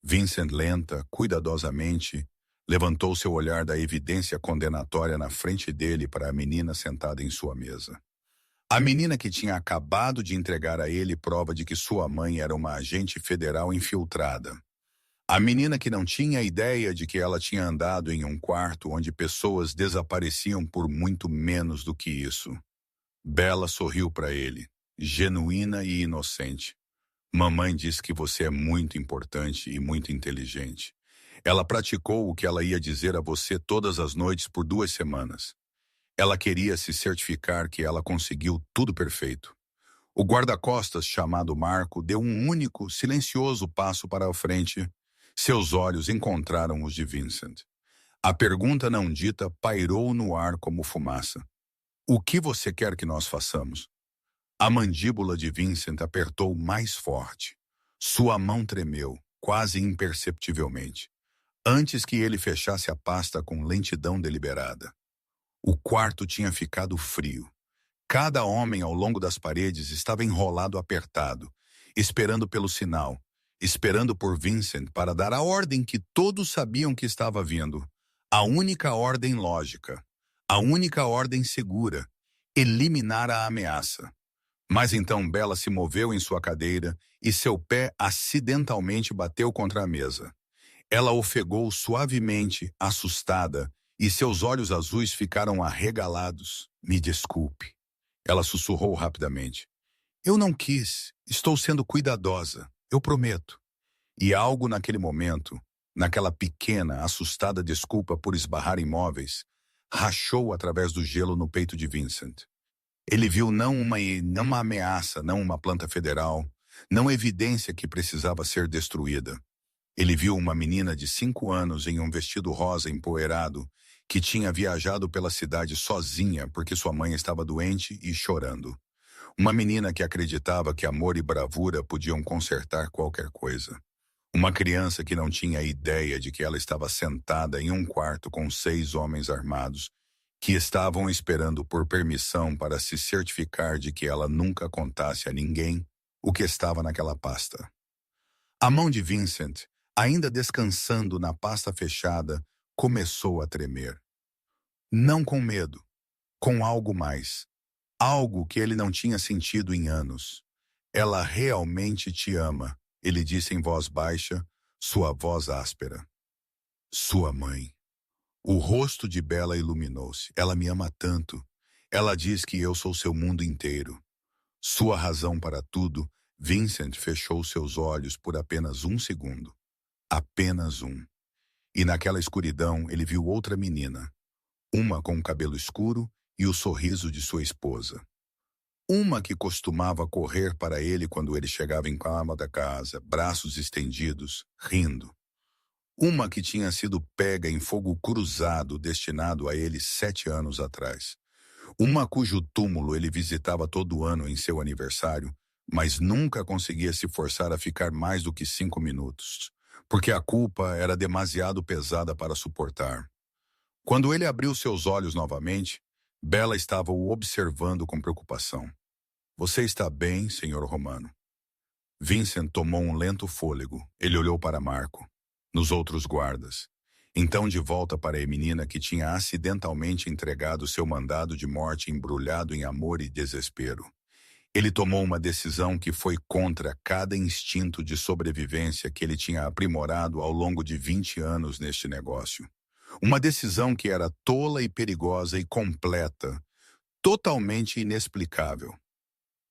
S1: Vincent lenta, cuidadosamente, levantou seu olhar da evidência condenatória na frente dele para a menina sentada em sua mesa. A menina que tinha acabado de entregar a ele prova de que sua mãe era uma agente federal infiltrada. A menina que não tinha ideia de que ela tinha andado em um quarto onde pessoas desapareciam por muito menos do que isso. Bella sorriu para ele, genuína e inocente. Mamãe diz que você é muito importante e muito inteligente. Ela praticou o que ela ia dizer a você todas as noites por 2 semanas. Ela queria se certificar que ela conseguiu tudo perfeito. O guarda-costas, chamado Marco, deu um único, silencioso passo para a frente. Seus olhos encontraram os de Vincent. A pergunta não dita pairou no ar como fumaça. O que você quer que nós façamos? A mandíbula de Vincent apertou mais forte. Sua mão tremeu, quase imperceptivelmente, antes que ele fechasse a pasta com lentidão deliberada. O quarto tinha ficado frio. Cada homem ao longo das paredes estava enrolado apertado, esperando pelo sinal, esperando por Vincent para dar a ordem que todos sabiam que estava vindo. A única ordem lógica, a única ordem segura, eliminar a ameaça. Mas então Bella se moveu em sua cadeira e seu pé acidentalmente bateu contra a mesa. Ela ofegou suavemente, assustada, e seus olhos azuis ficaram arregalados. Me desculpe. Ela sussurrou rapidamente. Eu não quis. Estou sendo cuidadosa. Eu prometo. E algo naquele momento, naquela pequena, assustada desculpa por esbarrar em móveis, rachou através do gelo no peito de Vincent. Ele viu não uma ameaça, não uma planta federal, não evidência que precisava ser destruída. Ele viu uma menina de 5 anos em um vestido rosa empoeirado, que tinha viajado pela cidade sozinha porque sua mãe estava doente e chorando. Uma menina que acreditava que amor e bravura podiam consertar qualquer coisa. Uma criança que não tinha ideia de que ela estava sentada em um quarto com 6 homens armados, que estavam esperando por permissão para se certificar de que ela nunca contasse a ninguém o que estava naquela pasta. A mão de Vincent, ainda descansando na pasta fechada, começou a tremer. Não com medo, com algo mais. Algo que ele não tinha sentido em anos. Ela realmente te ama, ele disse em voz baixa, sua voz áspera. Sua mãe. O rosto de Bella iluminou-se. Ela me ama tanto. Ela diz que eu sou seu mundo inteiro. Sua razão para tudo. Vincent fechou seus olhos por apenas 1 segundo. Apenas um. E naquela escuridão ele viu outra menina. Uma com o cabelo escuro e o sorriso de sua esposa. Uma que costumava correr para ele quando ele chegava em calma da casa, braços estendidos, rindo. Uma que tinha sido pega em fogo cruzado destinado a ele 7 anos atrás. Uma cujo túmulo ele visitava todo ano em seu aniversário, mas nunca conseguia se forçar a ficar mais do que 5 minutos, porque a culpa era demasiado pesada para suportar. Quando ele abriu seus olhos novamente, Bella estava o observando com preocupação. Você está bem, senhor Romano? Vincent tomou um lento fôlego. Ele olhou para Marco, nos outros guardas. Então, de volta para a menina que tinha acidentalmente entregado seu mandado de morte embrulhado em amor e desespero, ele tomou uma decisão que foi contra cada instinto de sobrevivência que ele tinha aprimorado ao longo de 20 anos neste negócio. Uma decisão que era tola e perigosa e completa, totalmente inexplicável.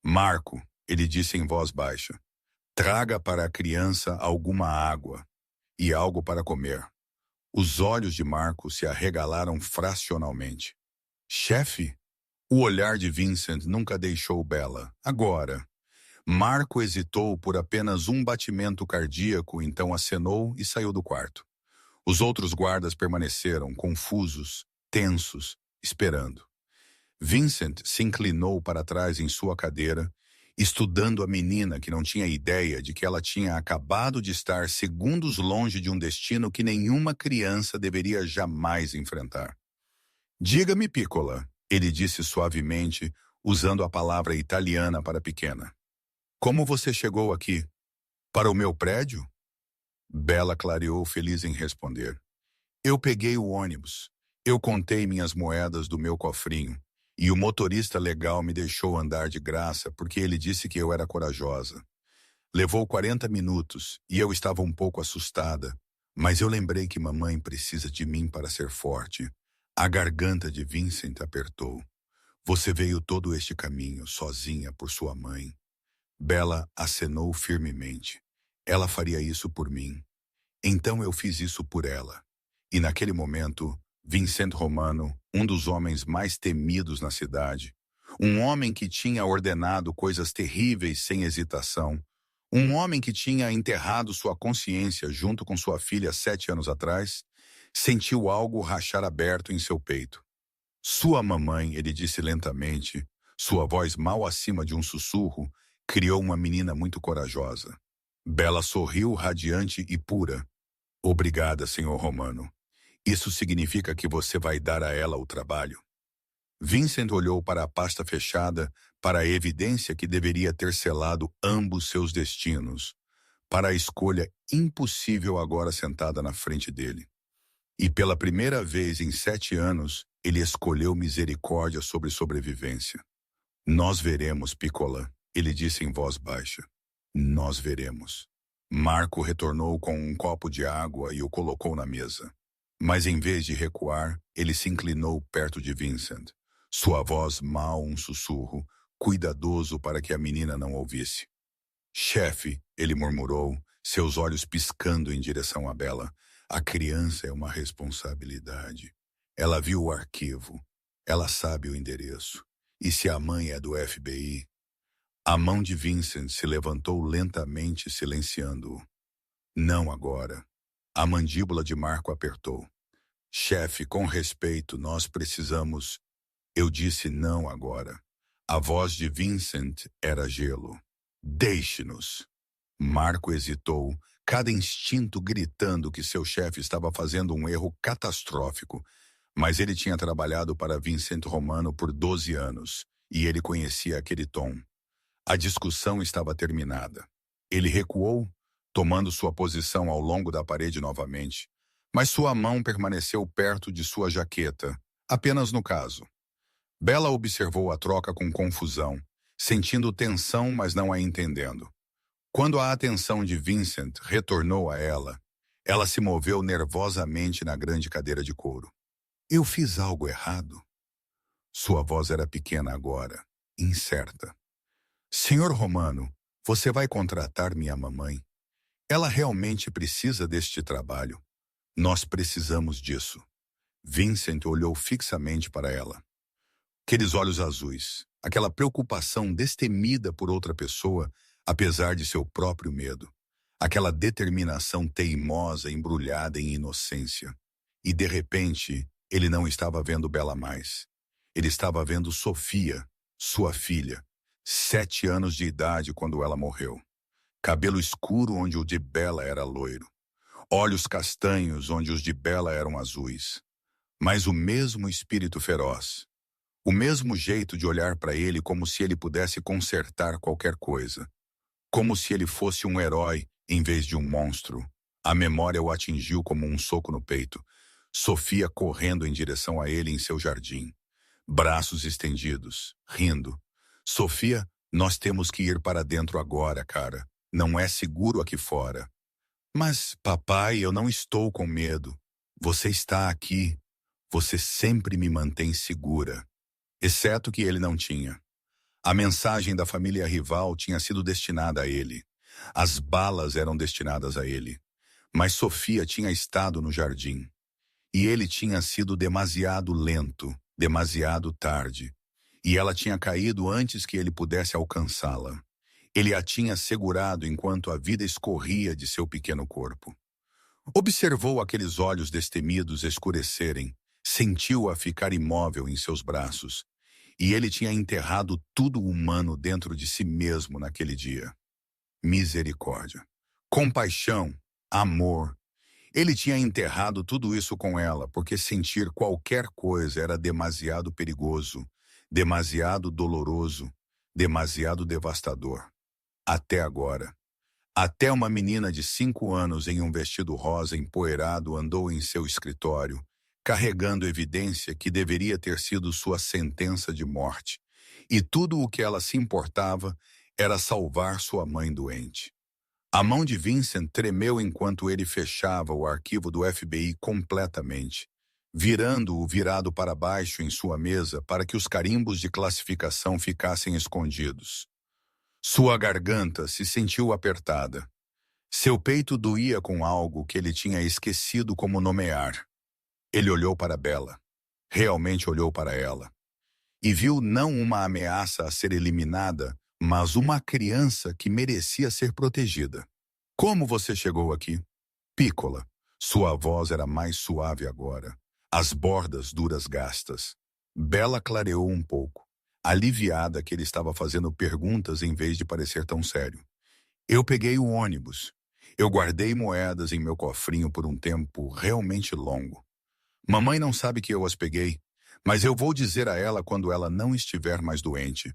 S1: Marco, ele disse em voz baixa, traga para a criança alguma água e algo para comer. Os olhos de Marco se arregalaram fracionalmente. Chefe? O olhar de Vincent nunca deixou Bella. Agora. Marco hesitou por apenas um batimento cardíaco, então acenou e saiu do quarto. Os outros guardas permaneceram, confusos, tensos, esperando. Vincent se inclinou para trás em sua cadeira, estudando a menina que não tinha ideia de que ela tinha acabado de estar segundos longe de um destino que nenhuma criança deveria jamais enfrentar. Diga-me, Piccola, ele disse suavemente, usando a palavra italiana para pequena. Como você chegou aqui? Para o meu prédio? Bella clareou feliz em responder. Eu peguei o ônibus. Eu contei minhas moedas do meu cofrinho. E o motorista legal me deixou andar de graça porque ele disse que eu era corajosa. Levou 40 minutos e eu estava um pouco assustada, mas eu lembrei que mamãe precisa de mim para ser forte. A garganta de Vincent apertou. Você veio todo este caminho, sozinha, por sua mãe. Bella acenou firmemente. Ela faria isso por mim. Então eu fiz isso por ela. E naquele momento, Vincent Romano, um dos homens mais temidos na cidade, um homem que tinha ordenado coisas terríveis sem hesitação, um homem que tinha enterrado sua consciência junto com sua filha 7 anos atrás, sentiu algo rachar aberto em seu peito. Sua mamãe, ele disse lentamente, sua voz mal acima de um sussurro, criou uma menina muito corajosa. Bella sorriu radiante e pura. Obrigada, senhor Romano. Isso significa que você vai dar a ela o trabalho. Vincent olhou para a pasta fechada, para a evidência que deveria ter selado ambos seus destinos, para a escolha impossível agora sentada na frente dele. E pela primeira vez em 7 anos, ele escolheu misericórdia sobre sobrevivência. Nós veremos, Piccola, ele disse em voz baixa. Nós veremos. Marco retornou com um copo de água e o colocou na mesa. Mas em vez de recuar, ele se inclinou perto de Vincent. Sua voz mal um sussurro, cuidadoso para que a menina não ouvisse. Chefe, ele murmurou, seus olhos piscando em direção a Bella. A criança é uma responsabilidade. Ela viu o arquivo. Ela sabe o endereço. E se a mãe é do FBI? A mão de Vincent se levantou lentamente, silenciando-o. Não agora. A mandíbula de Marco apertou. Chefe, com respeito, nós precisamos... Eu disse não agora. A voz de Vincent era gelo. Deixe-nos. Marco hesitou, cada instinto gritando que seu chefe estava fazendo um erro catastrófico. Mas ele tinha trabalhado para Vincent Romano por 12 anos, e ele conhecia aquele tom. A discussão estava terminada. Ele recuou, tomando sua posição ao longo da parede novamente, mas sua mão permaneceu perto de sua jaqueta, apenas no caso. Bella observou a troca com confusão, sentindo tensão, mas não a entendendo. Quando a atenção de Vincent retornou a ela, ela se moveu nervosamente na grande cadeira de couro. Eu fiz algo errado? Sua voz era pequena agora, incerta. Senhor Romano, você vai contratar minha mamãe? Ela realmente precisa deste trabalho. Nós precisamos disso. Vincent olhou fixamente para ela. Aqueles olhos azuis, aquela preocupação destemida por outra pessoa, apesar de seu próprio medo. Aquela determinação teimosa embrulhada em inocência. E, de repente, ele não estava vendo Bella mais. Ele estava vendo Sofia, sua filha, 7 anos de idade quando ela morreu. Cabelo escuro onde o de Bella era loiro. Olhos castanhos onde os de Bella eram azuis. Mas o mesmo espírito feroz. O mesmo jeito de olhar para ele como se ele pudesse consertar qualquer coisa. Como se ele fosse um herói em vez de um monstro. A memória o atingiu como um soco no peito. Sofia correndo em direção a ele em seu jardim. Braços estendidos, rindo. Sofia, nós temos que ir para dentro agora, cara. Não é seguro aqui fora. Mas, papai, eu não estou com medo. Você está aqui. Você sempre me mantém segura. Exceto que ele não tinha. A mensagem da família rival tinha sido destinada a ele. As balas eram destinadas a ele. Mas Sofia tinha estado no jardim. E ele tinha sido demasiado lento, demasiado tarde. E ela tinha caído antes que ele pudesse alcançá-la. Ele a tinha segurado enquanto a vida escorria de seu pequeno corpo. Observou aqueles olhos destemidos escurecerem, sentiu-a ficar imóvel em seus braços. E ele tinha enterrado tudo humano dentro de si mesmo naquele dia. Misericórdia, compaixão, amor. Ele tinha enterrado tudo isso com ela, porque sentir qualquer coisa era demasiado perigoso, demasiado doloroso, demasiado devastador. Até agora. Até uma menina de 5 anos em um vestido rosa empoeirado andou em seu escritório, carregando evidência que deveria ter sido sua sentença de morte. E tudo o que ela se importava era salvar sua mãe doente. A mão de Vincent tremeu enquanto ele fechava o arquivo do FBI completamente, virando-o virado para baixo em sua mesa para que os carimbos de classificação ficassem escondidos. Sua garganta se sentiu apertada. Seu peito doía com algo que ele tinha esquecido como nomear. Ele olhou para Bella. Realmente olhou para ela. E viu não uma ameaça a ser eliminada, mas uma criança que merecia ser protegida. Como você chegou aqui? Piccola. Sua voz era mais suave agora. As bordas duras gastas. Bella clareou um pouco, aliviada que ele estava fazendo perguntas em vez de parecer tão sério. Eu peguei o ônibus. Eu guardei moedas em meu cofrinho por um tempo realmente longo. Mamãe não sabe que eu as peguei, mas eu vou dizer a ela quando ela não estiver mais doente.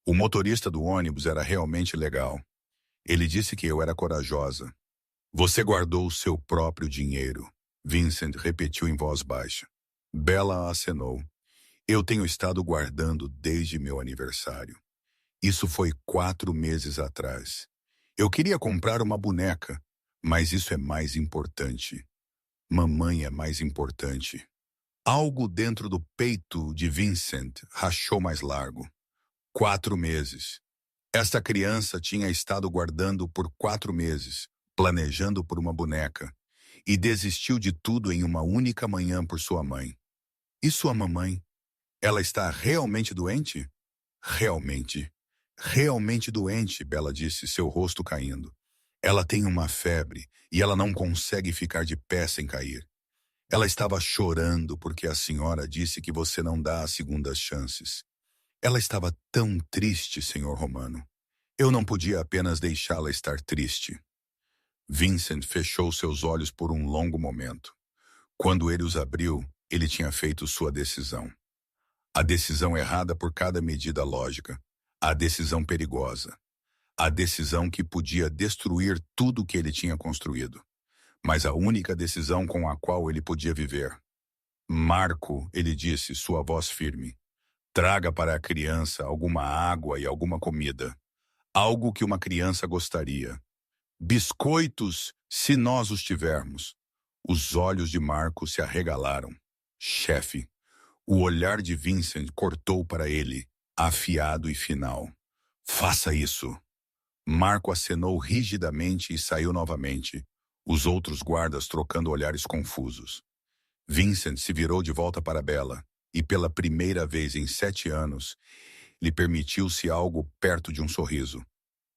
S1: O motorista do ônibus era realmente legal. Ele disse que eu era corajosa. Você guardou o seu próprio dinheiro, Vincent repetiu em voz baixa. Bella acenou. Eu tenho estado guardando desde meu aniversário. Isso foi 4 meses atrás. Eu queria comprar uma boneca, mas isso é mais importante. Mamãe é mais importante. Algo dentro do peito de Vincent rachou mais largo. 4 meses. Esta criança tinha estado guardando por 4 meses, planejando por uma boneca, e desistiu de tudo em uma única manhã por sua mãe. E sua mamãe? Ela está realmente doente? Realmente. Realmente doente, Bella disse, seu rosto caindo. Ela tem uma febre e ela não consegue ficar de pé sem cair. Ela estava chorando porque a senhora disse que você não dá as segundas chances. Ela estava tão triste, senhor Romano. Eu não podia apenas deixá-la estar triste. Vincent fechou seus olhos por um longo momento. Quando ele os abriu, ele tinha feito sua decisão. A decisão errada por cada medida lógica. A decisão perigosa. A decisão que podia destruir tudo que ele tinha construído. Mas a única decisão com a qual ele podia viver. Marco, ele disse, sua voz firme. Traga para a criança alguma água e alguma comida. Algo que uma criança gostaria. Biscoitos, se nós os tivermos. Os olhos de Marco se arregalaram. Chefe. O olhar de Vincent cortou para ele, afiado e final. Faça isso. Marco acenou rigidamente e saiu novamente, os outros guardas trocando olhares confusos. Vincent se virou de volta para Bella, e pela primeira vez em 7 anos, lhe permitiu-se algo perto de um sorriso.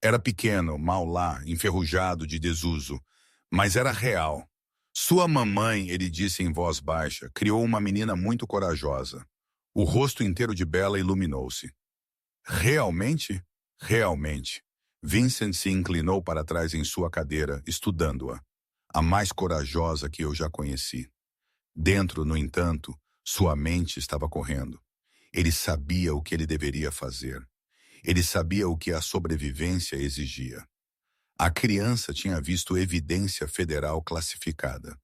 S1: Era pequeno, mal lá, enferrujado de desuso, mas era real. Sua mamãe, ele disse em voz baixa, criou uma menina muito corajosa. O rosto inteiro de Bella iluminou-se. Realmente? Realmente. Vincent se inclinou para trás em sua cadeira, estudando-a. A mais corajosa que eu já conheci. Dentro, no entanto, sua mente estava correndo. Ele sabia o que ele deveria fazer. Ele sabia o que a sobrevivência exigia. A criança tinha visto evidência federal classificada.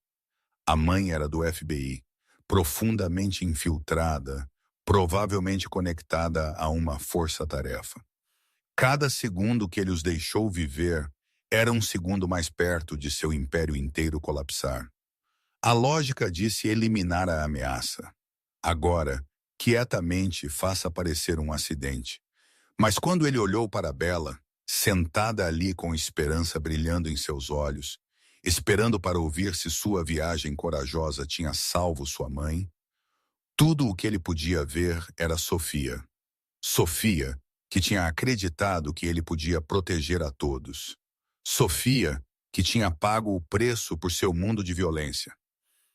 S1: A mãe era do FBI, profundamente infiltrada, provavelmente conectada a uma força-tarefa. Cada segundo que ele os deixou viver era um segundo mais perto de seu império inteiro colapsar. A lógica disse eliminar a ameaça. Agora, quietamente, faça aparecer um acidente. Mas quando ele olhou para Bella, sentada ali com esperança brilhando em seus olhos, esperando para ouvir se sua viagem corajosa tinha salvo sua mãe, tudo o que ele podia ver era Sofia. Sofia, que tinha acreditado que ele podia proteger a todos. Sofia, que tinha pago o preço por seu mundo de violência.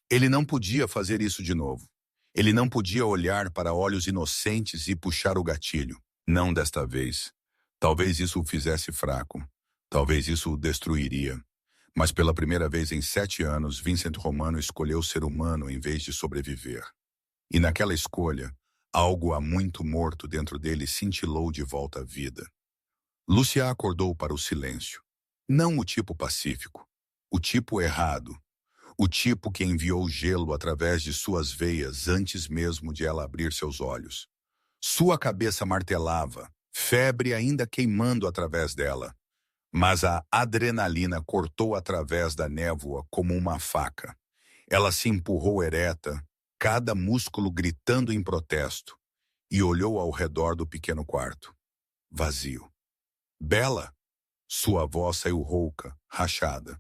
S1: Ele não podia fazer isso de novo. Ele não podia olhar para olhos inocentes e puxar o gatilho. Não desta vez. Talvez isso o fizesse fraco. Talvez isso o destruiria. Mas pela primeira vez em 7 anos, Vincent Romano escolheu ser humano em vez de sobreviver. E naquela escolha, algo há muito morto dentro dele cintilou de volta à vida. Lucia acordou para o silêncio. Não o tipo pacífico. O tipo errado. O tipo que enviou gelo através de suas veias antes mesmo de ela abrir seus olhos. Sua cabeça martelava, febre ainda queimando através dela. Mas a adrenalina cortou através da névoa como uma faca. Ela se empurrou ereta, cada músculo gritando em protesto, e olhou ao redor do pequeno quarto. Vazio. Bella! Sua voz saiu rouca, rachada.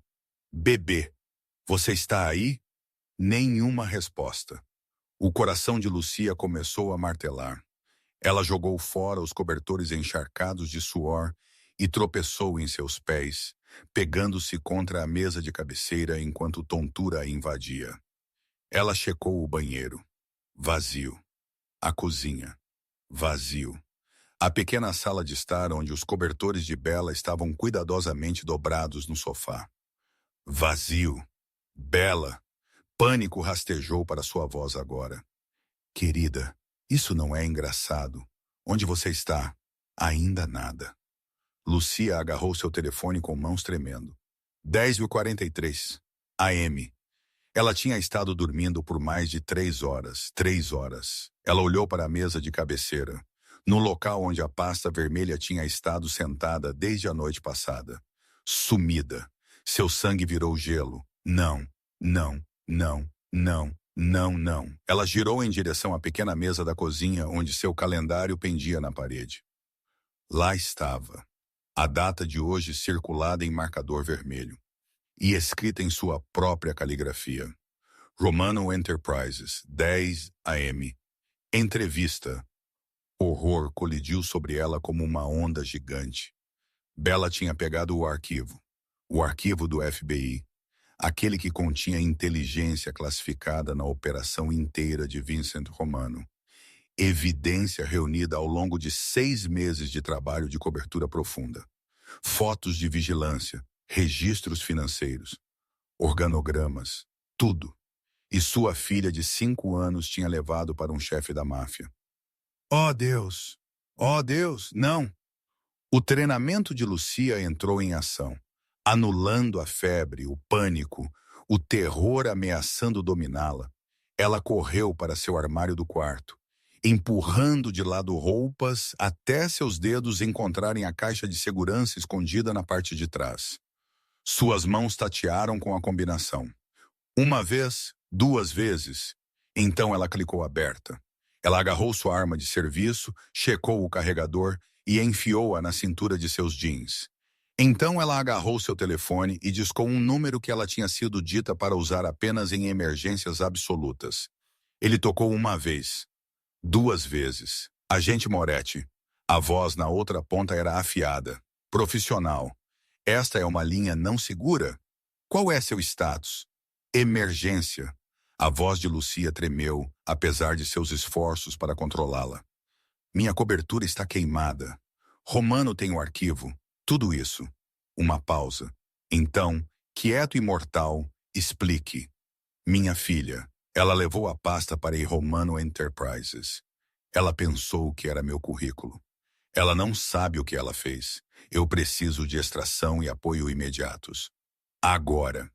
S1: Bebê! Você está aí? Nenhuma resposta. O coração de Lucia começou a martelar. Ela jogou fora os cobertores encharcados de suor e tropeçou em seus pés, pegando-se contra a mesa de cabeceira enquanto tontura a invadia. Ela checou o banheiro. Vazio. A cozinha. Vazio. A pequena sala de estar onde os cobertores de Bella estavam cuidadosamente dobrados no sofá. Vazio. Bella. Pânico rastejou para sua voz agora. Querida, isso não é engraçado. Onde você está? Ainda nada. Lucia agarrou seu telefone com mãos tremendo. 10h43. AM. Ela tinha estado dormindo por mais de 3 horas. 3 horas. Ela olhou para a mesa de cabeceira, no local onde a pasta vermelha tinha estado sentada desde a noite passada. Sumida. Seu sangue virou gelo. Não, não, não, não, não, não. Ela girou em direção à pequena mesa da cozinha onde seu calendário pendia na parede. Lá estava. A data de hoje circulada em marcador vermelho e escrita em sua própria caligrafia. Romano Enterprises, 10 AM. Entrevista. Horror colidiu sobre ela como uma onda gigante. Bella tinha pegado o arquivo do FBI, aquele que continha inteligência classificada na operação inteira de Vincent Romano. Evidência reunida ao longo de 6 meses de trabalho de cobertura profunda. Fotos de vigilância, registros financeiros, organogramas, tudo. E sua filha de 5 anos tinha levado para um chefe da máfia. Oh Deus! Oh Deus! Não! O treinamento de Lucia entrou em ação, anulando a febre, o pânico, o terror ameaçando dominá-la. Ela correu para seu armário do quarto, empurrando de lado roupas até seus dedos encontrarem a caixa de segurança escondida na parte de trás. Suas mãos tatearam com a combinação. 1 vez, 2 vezes. Então ela clicou aberta. Ela agarrou sua arma de serviço, checou o carregador e enfiou-a na cintura de seus jeans. Então ela agarrou seu telefone e discou um número que ela tinha sido dita para usar apenas em emergências absolutas. Ele tocou 1 vez. 2 vezes. Agente Moretti. A voz na outra ponta era afiada. Profissional. Esta é uma linha não segura? Qual é seu status? Emergência. A voz de Lucia tremeu, apesar de seus esforços para controlá-la. Minha cobertura está queimada. Romano tem o arquivo. Tudo isso. Uma pausa. Então, quieto e mortal, explique. Minha filha. Ela levou a pasta para a Romano Enterprises. Ela pensou que era meu currículo. Ela não sabe o que ela fez. Eu preciso de extração e apoio imediatos. Agora.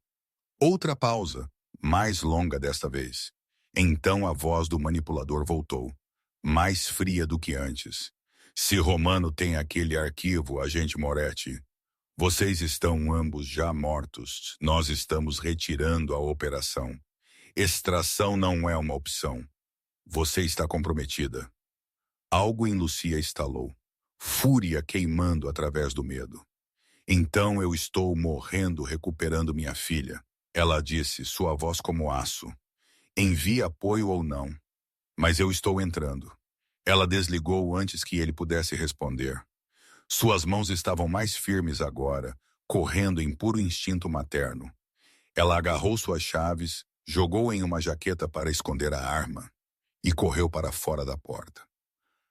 S1: Outra pausa, mais longa desta vez. Então a voz do manipulador voltou, mais fria do que antes. Se Romano tem aquele arquivo, agente Moretti, vocês estão ambos já mortos. Nós estamos retirando a operação. Extração não é uma opção. Você está comprometida. Algo em Lucia estalou. Fúria queimando através do medo. Então eu estou morrendo recuperando minha filha. Ela disse, sua voz como aço. Envie apoio ou não. Mas eu estou entrando. Ela desligou antes que ele pudesse responder. Suas mãos estavam mais firmes agora, correndo em puro instinto materno. Ela agarrou suas chaves, jogou em uma jaqueta para esconder a arma e correu para fora da porta.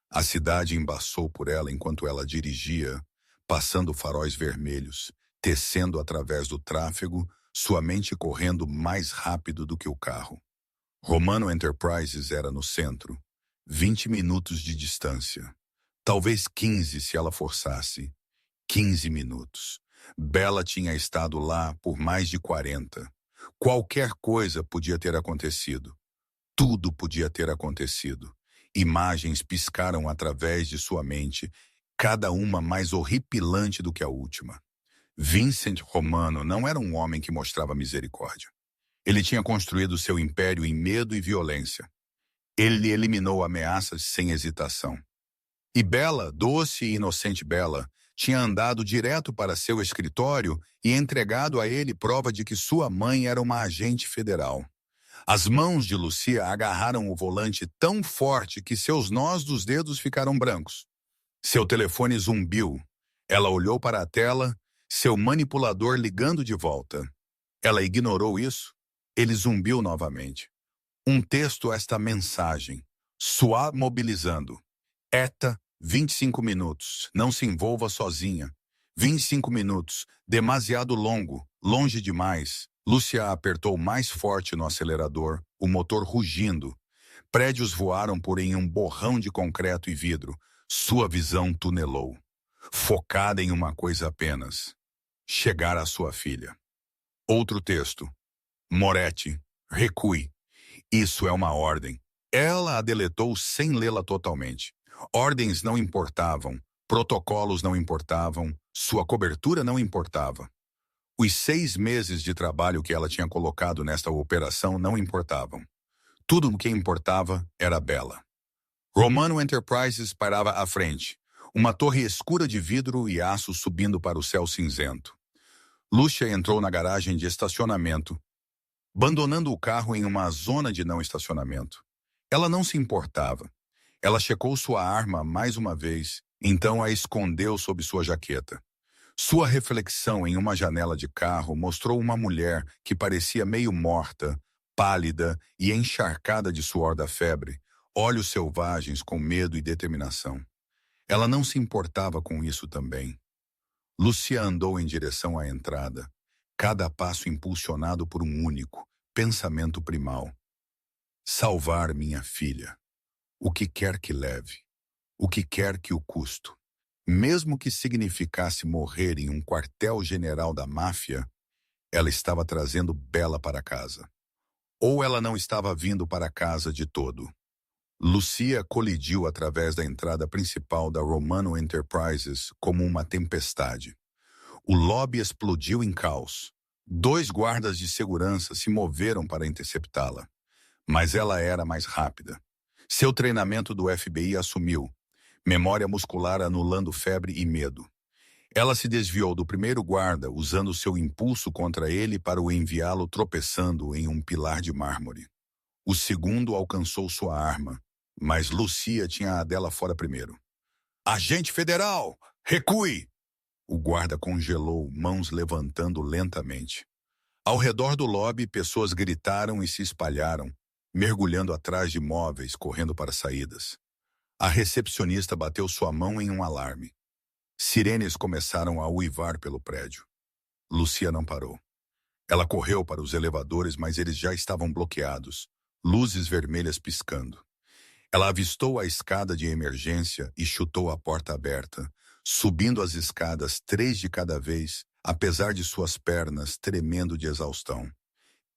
S1: A cidade embaçou por ela enquanto ela dirigia, passando faróis vermelhos, tecendo através do tráfego, sua mente correndo mais rápido do que o carro. Romano Enterprises era no centro, 20 minutos de distância. Talvez 15 se ela forçasse. 15 minutos. Bella tinha estado lá por mais de 40. Qualquer coisa podia ter acontecido. Tudo podia ter acontecido. Imagens piscaram através de sua mente, cada uma mais horripilante do que a última. Vincent Romano não era um homem que mostrava misericórdia. Ele tinha construído seu império em medo e violência. Ele eliminou ameaças sem hesitação. E Bella, doce e inocente Bella, tinha andado direto para seu escritório e entregado a ele prova de que sua mãe era uma agente federal. As mãos de Lucia agarraram o volante tão forte que seus nós dos dedos ficaram brancos. Seu telefone zumbiu. Ela olhou para a tela, seu manipulador ligando de volta. Ela ignorou isso. Ele zumbiu novamente. Um texto, esta mensagem. Suá mobilizando. ETA, 25 minutos. Não se envolva sozinha. 25 minutos. Demasiado longo. Longe demais. Lucia apertou mais forte no acelerador, o motor rugindo. Prédios voaram por em um borrão de concreto e vidro. Sua visão tunelou. Focada em uma coisa apenas. Chegar à sua filha. Outro texto. Moretti, recue. Isso é uma ordem. Ela a deletou sem lê-la totalmente. Ordens não importavam, protocolos não importavam, sua cobertura não importava. Os 6 meses de trabalho que ela tinha colocado nesta operação não importavam. Tudo o que importava era Bella. Romano Enterprises parava à frente, uma torre escura de vidro e aço subindo para o céu cinzento. Lucia entrou na garagem de estacionamento, abandonando o carro em uma zona de não estacionamento. Ela não se importava. Ela checou sua arma mais uma vez, então a escondeu sob sua jaqueta. Sua reflexão em uma janela de carro mostrou uma mulher que parecia meio morta, pálida e encharcada de suor da febre, olhos selvagens com medo e determinação. Ela não se importava com isso também. Lucia andou em direção à entrada, cada passo impulsionado por um único pensamento primal. Salvar minha filha. O que quer que leve. O que quer que o custo. Mesmo que significasse morrer em um quartel-general da máfia, ela estava trazendo Bella para casa. Ou ela não estava vindo para casa de todo. Lucia colidiu através da entrada principal da Romano Enterprises como uma tempestade. O lobby explodiu em caos. 2 guardas de segurança se moveram para interceptá-la. Mas ela era mais rápida. Seu treinamento do FBI assumiu. Memória muscular anulando febre e medo. Ela se desviou do primeiro guarda, usando seu impulso contra ele para o enviá-lo tropeçando em um pilar de mármore. O segundo alcançou sua arma, mas Lucia tinha a dela fora primeiro. Agente federal! Recue! O guarda congelou, mãos levantando lentamente. Ao redor do lobby, pessoas gritaram e se espalharam, mergulhando atrás de móveis, correndo para saídas. A recepcionista bateu sua mão em um alarme. Sirenes começaram a uivar pelo prédio. Lucia não parou. Ela correu para os elevadores, mas eles já estavam bloqueados, luzes vermelhas piscando. Ela avistou a escada de emergência e chutou a porta aberta, subindo as escadas 3 de cada vez, apesar de suas pernas tremendo de exaustão.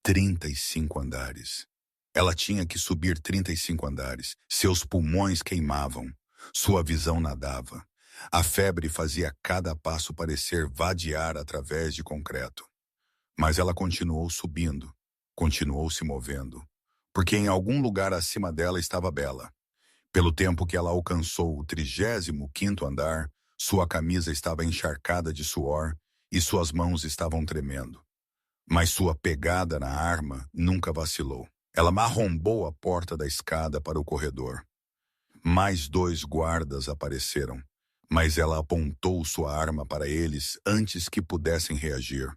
S1: 35 andares. Ela tinha que subir 35 andares. Seus pulmões queimavam. Sua visão nadava. A febre fazia cada passo parecer vadear através de concreto. Mas ela continuou subindo, continuou se movendo, porque em algum lugar acima dela estava Bella. Pelo tempo que ela alcançou o 35º andar, sua camisa estava encharcada de suor e suas mãos estavam tremendo. Mas sua pegada na arma nunca vacilou. Ela marrombou a porta da escada para o corredor. Mais 2 guardas apareceram, mas ela apontou sua arma para eles antes que pudessem reagir.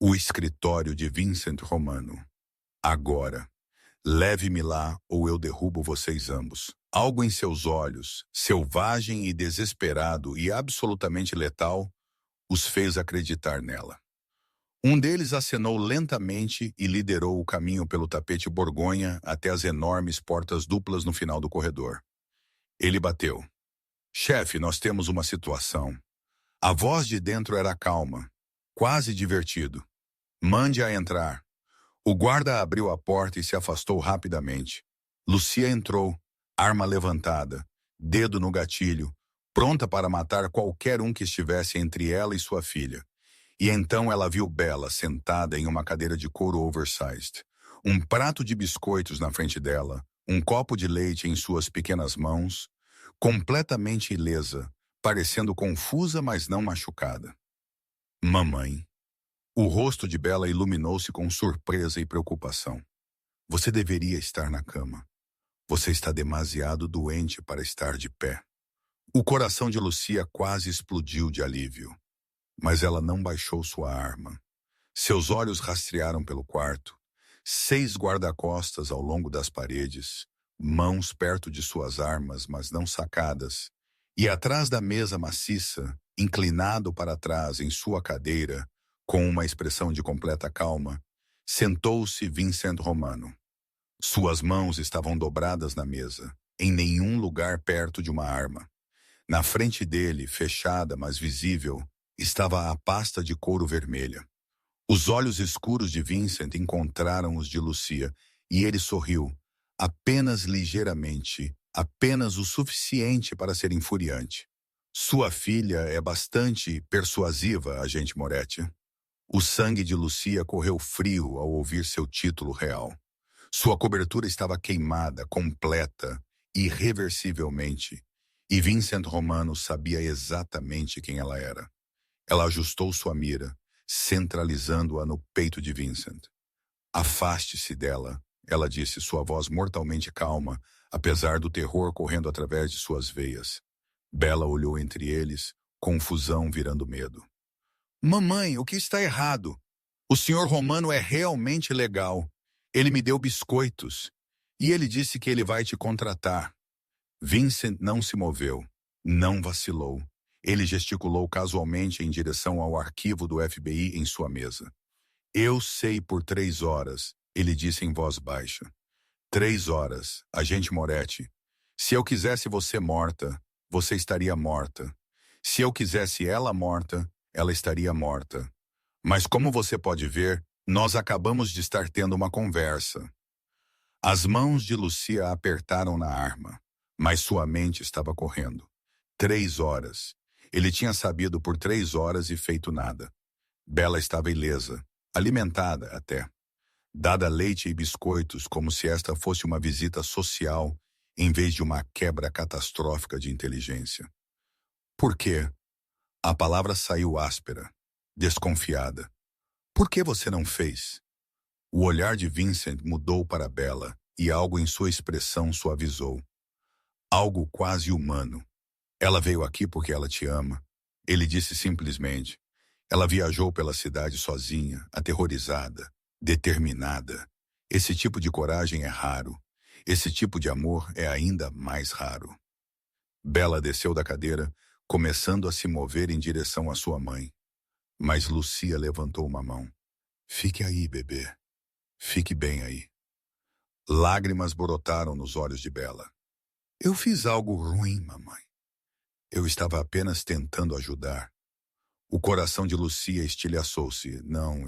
S1: O escritório de Vincent Romano. Agora. Leve-me lá ou eu derrubo vocês ambos. Algo em seus olhos, selvagem e desesperado e absolutamente letal, os fez acreditar nela. Um deles acenou lentamente e liderou o caminho pelo tapete borgonha até as enormes portas duplas no final do corredor. Ele bateu. Chefe, nós temos uma situação. A voz de dentro era calma, quase divertido. Mande-a entrar. O guarda abriu a porta e se afastou rapidamente. Lucia entrou, arma levantada, dedo no gatilho, pronta para matar qualquer um que estivesse entre ela e sua filha. E então ela viu Bella sentada em uma cadeira de couro oversized, um prato de biscoitos na frente dela, um copo de leite em suas pequenas mãos, completamente ilesa, parecendo confusa, mas não machucada. Mamãe. O rosto de Bella iluminou-se com surpresa e preocupação. Você deveria estar na cama. Você está demasiado doente para estar de pé. O coração de Lucia quase explodiu de alívio. Mas ela não baixou sua arma. Seus olhos rastrearam pelo quarto. 6 guarda-costas ao longo das paredes, mãos perto de suas armas, mas não sacadas. E atrás da mesa maciça, inclinado para trás em sua cadeira, com uma expressão de completa calma, sentou-se Vincent Romano. Suas mãos estavam dobradas na mesa, em nenhum lugar perto de uma arma. Na frente dele, fechada, mas visível, estava a pasta de couro vermelha. Os olhos escuros de Vincent encontraram os de Lucia, e ele sorriu, apenas ligeiramente, apenas o suficiente para ser infuriante. Sua filha é bastante persuasiva, agente Moretti. O sangue de Lucia correu frio ao ouvir seu título real. Sua cobertura estava queimada, completa, irreversivelmente, e Vincent Romano sabia exatamente quem ela era. Ela ajustou sua mira, centralizando-a no peito de Vincent. Afaste-se dela, ela disse, sua voz mortalmente calma, apesar do terror correndo através de suas veias. Bella olhou entre eles, confusão virando medo. Mamãe, o que está errado? O senhor Romano é realmente legal. Ele me deu biscoitos. E ele disse que ele vai te contratar. Vincent não se moveu, não vacilou. Ele gesticulou casualmente em direção ao arquivo do FBI em sua mesa. Eu sei por 3 horas, ele disse em voz baixa. 3 horas, agente Moretti. Se eu quisesse você morta, você estaria morta. Se eu quisesse ela morta, ela estaria morta. Mas como você pode ver, nós acabamos de estar tendo uma conversa. As mãos de Lucia apertaram na arma, mas sua mente estava correndo. 3 horas. Ele tinha sabido por 3 horas e feito nada. Bella estava ilesa, alimentada até. Dada leite e biscoitos como se esta fosse uma visita social em vez de uma quebra catastrófica de inteligência. Por quê? A palavra saiu áspera, desconfiada. Por que você não fez? O olhar de Vincent mudou para Bella e algo em sua expressão suavizou. Algo quase humano. Ela veio aqui porque ela te ama. Ele disse simplesmente. Ela viajou pela cidade sozinha, aterrorizada, determinada. Esse tipo de coragem é raro. Esse tipo de amor é ainda mais raro. Bella desceu da cadeira, começando a se mover em direção à sua mãe. Mas Lucia levantou uma mão. Fique aí, bebê. Fique bem aí. Lágrimas brotaram nos olhos de Bella. Eu fiz algo ruim, mamãe. Eu estava apenas tentando ajudar. O coração de Lucia estilhaçou-se. Não,